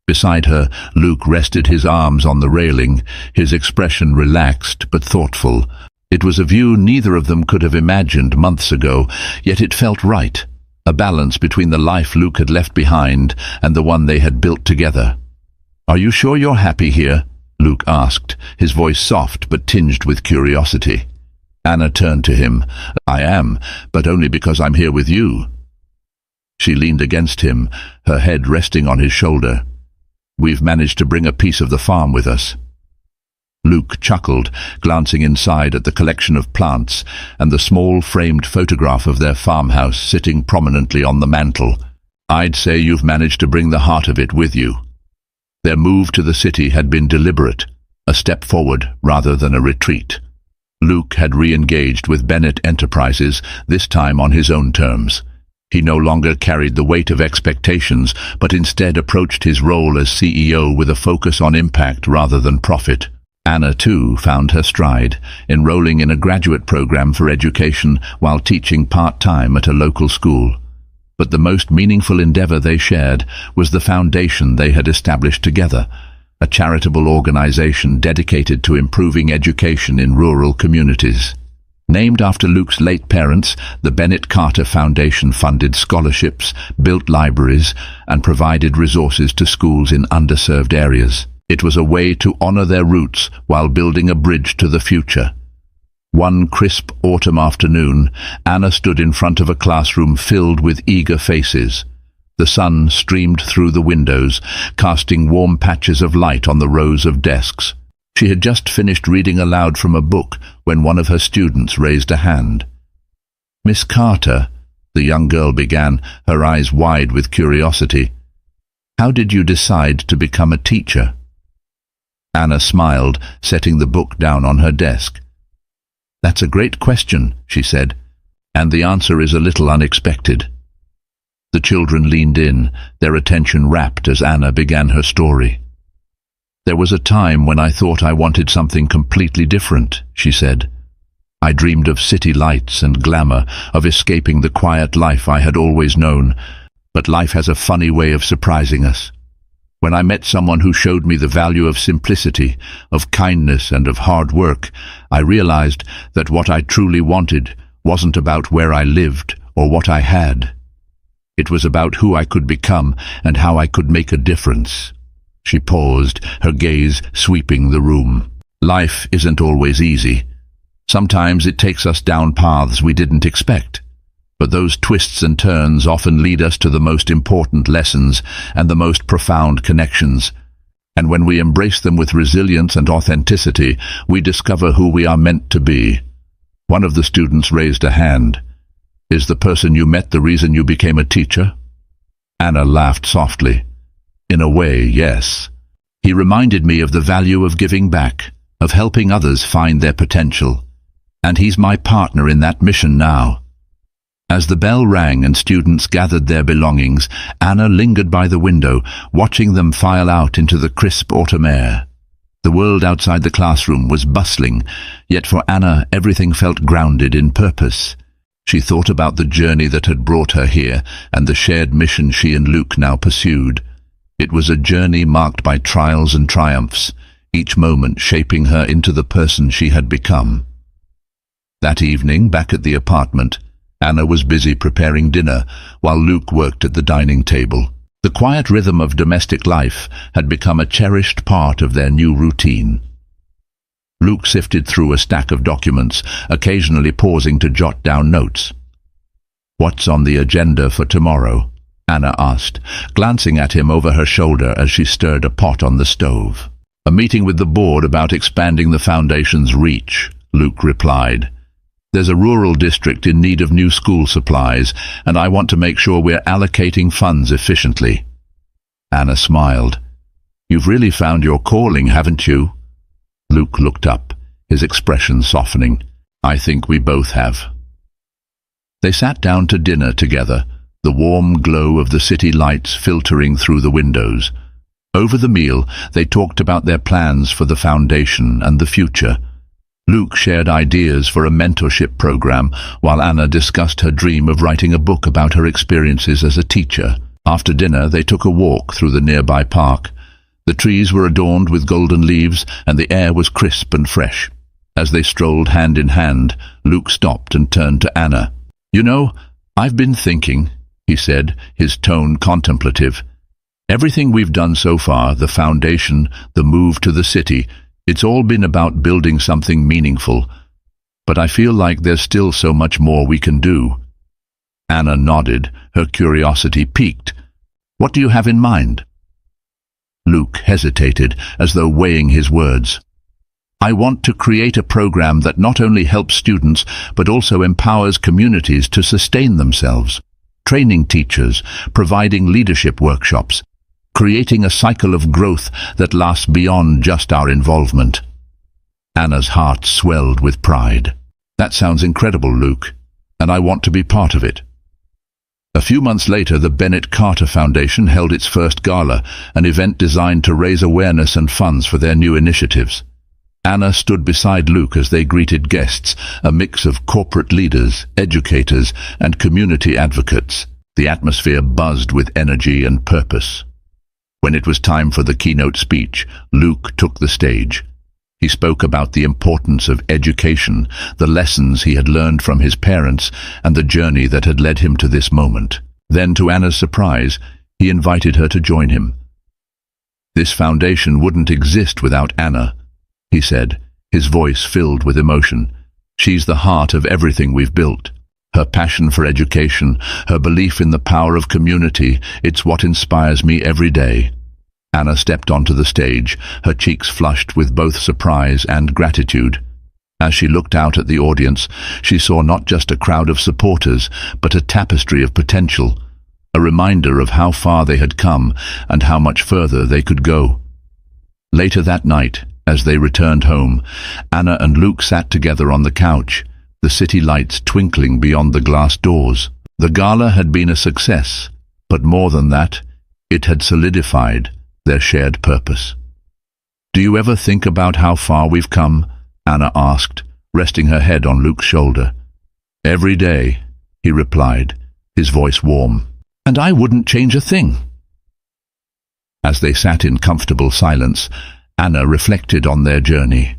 Beside her, Luke rested his arms on the railing, his expression relaxed but thoughtful. It was a view neither of them could have imagined months ago, yet it felt right, a balance between the life Luke had left behind and the one they had built together. "Are you sure you're happy here?" Luke asked, his voice soft but tinged with curiosity. Anna turned to him. "I am, but only because I'm here with you." She leaned against him, her head resting on his shoulder. "We've managed to bring a piece of the farm with us." Luke chuckled, glancing inside at the collection of plants and the small framed photograph of their farmhouse sitting prominently on the mantel. "I'd say you've managed to bring the heart of it with you." Their move to the city had been deliberate, a step forward rather than a retreat. Luke had re-engaged with Bennett Enterprises, this time on his own terms. He no longer carried the weight of expectations, but instead approached his role as CEO with a focus on impact rather than profit. Anna, too, found her stride, enrolling in a graduate program for education while teaching part-time at a local school. But the most meaningful endeavor they shared was the foundation they had established together, a charitable organization dedicated to improving education in rural communities. Named after Luke's late parents, the Bennett Carter Foundation funded scholarships, built libraries, and provided resources to schools in underserved areas. It was a way to honor their roots while building a bridge to the future. One crisp autumn afternoon, Anna stood in front of a classroom filled with eager faces. The sun streamed through the windows, casting warm patches of light on the rows of desks. She had just finished reading aloud from a book when one of her students raised a hand. "Miss Carter," the young girl began, her eyes wide with curiosity. How did you decide to become a teacher? Anna smiled, setting the book down on her desk. That's a great question, she said, and the answer is a little unexpected. The children leaned in, their attention rapt as Anna began her story. There was a time when I thought I wanted something completely different, she said. I dreamed of city lights and glamour, of escaping the quiet life I had always known, but life has a funny way of surprising us. When I met someone who showed me the value of simplicity, of kindness and of hard work, I realized that what I truly wanted wasn't about where I lived or what I had. It was about who I could become and how I could make a difference. She paused, her gaze sweeping the room. Life isn't always easy. Sometimes it takes us down paths we didn't expect. But those twists and turns often lead us to the most important lessons and the most profound connections. And when we embrace them with resilience and authenticity, we discover who we are meant to be. One of the students raised a hand. Is the person you met the reason you became a teacher? Anna laughed softly. In a way, yes. He reminded me of the value of giving back, of helping others find their potential. And he's my partner in that mission now. As the bell rang and students gathered their belongings, Anna lingered by the window, watching them file out into the crisp autumn air. The world outside the classroom was bustling, yet for Anna everything felt grounded in purpose. She thought about the journey that had brought her here and the shared mission she and Luke now pursued. It was a journey marked by trials and triumphs, each moment shaping her into the person she had become. That evening, back at the apartment, Anna was busy preparing dinner, while Luke worked at the dining table. The quiet rhythm of domestic life had become a cherished part of their new routine. Luke sifted through a stack of documents, occasionally pausing to jot down notes. "What's on the agenda for tomorrow?" Anna asked, glancing at him over her shoulder as she stirred a pot on the stove. "A meeting with the board about expanding the foundation's reach," Luke replied. "There's a rural district in need of new school supplies, and I want to make sure we're allocating funds efficiently." Anna smiled. "You've really found your calling, haven't you?" Luke looked up, his expression softening. "I think we both have." They sat down to dinner together, the warm glow of the city lights filtering through the windows. Over the meal, they talked about their plans for the foundation and the future. Luke shared ideas for a mentorship program, while Anna discussed her dream of writing a book about her experiences as a teacher. After dinner, they took a walk through the nearby park. The trees were adorned with golden leaves, and the air was crisp and fresh. As they strolled hand in hand, Luke stopped and turned to Anna. "You know, I've been thinking," he said, his tone contemplative. "Everything we've done so far, the foundation, the move to the city, it's all been about building something meaningful. But I feel like there's still so much more we can do." Anna nodded, her curiosity piqued. "What do you have in mind?" Luke hesitated, as though weighing his words. "I want to create a program that not only helps students, but also empowers communities to sustain themselves. Training teachers, providing leadership workshops, creating a cycle of growth that lasts beyond just our involvement." Anna's heart swelled with pride. "That sounds incredible, Luke, and I want to be part of it." A few months later, the Bennett Carter Foundation held its first gala, an event designed to raise awareness and funds for their new initiatives. Anna stood beside Luke as they greeted guests, a mix of corporate leaders, educators, and community advocates. The atmosphere buzzed with energy and purpose. When it was time for the keynote speech, Luke took the stage. He spoke about the importance of education, the lessons he had learned from his parents, and the journey that had led him to this moment. Then, to Anna's surprise, he invited her to join him. "This foundation wouldn't exist without Anna," he said, his voice filled with emotion. "She's the heart of everything we've built. Her passion for education, her belief in the power of community, it's what inspires me every day." Anna stepped onto the stage, her cheeks flushed with both surprise and gratitude. As she looked out at the audience, she saw not just a crowd of supporters, but a tapestry of potential. a reminder of how far they had come and how much further they could go. Later that night, as they returned home, Anna and Luke sat together on the couch, the city lights twinkling beyond the glass doors. The gala had been a success, but more than that, it had solidified their shared purpose. "Do you ever think about how far we've come?" Anna asked, resting her head on Luke's shoulder. "Every day," he replied, his voice warm. "And I wouldn't change a thing." As they sat in comfortable silence, Anna reflected on their journey.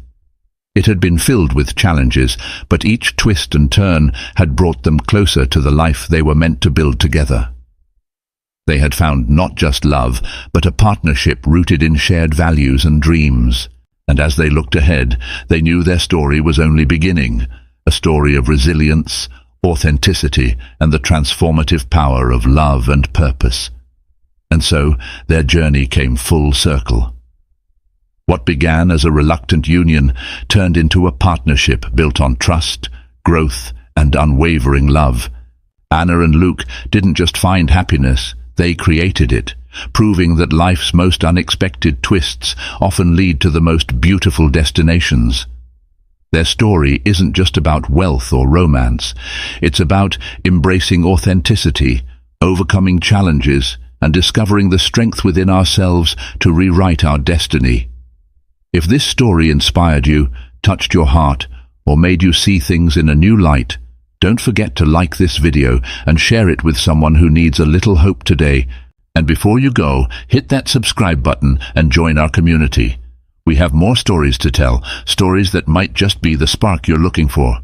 It had been filled with challenges, but each twist and turn had brought them closer to the life they were meant to build together. They had found not just love, but a partnership rooted in shared values and dreams. And as they looked ahead, they knew their story was only beginning, a story of resilience, authenticity, and the transformative power of love and purpose. And so their journey came full circle. What began as a reluctant union turned into a partnership built on trust, growth, and unwavering love. Anna and Luke didn't just find happiness, they created it, proving that life's most unexpected twists often lead to the most beautiful destinations. Their story isn't just about wealth or romance. It's about embracing authenticity, overcoming challenges, and discovering the strength within ourselves to rewrite our destiny. If this story inspired you, touched your heart, or made you see things in a new light, don't forget to like this video and share it with someone who needs a little hope today. And before you go, hit that subscribe button and join our community. We have more stories to tell, stories that might just be the spark you're looking for.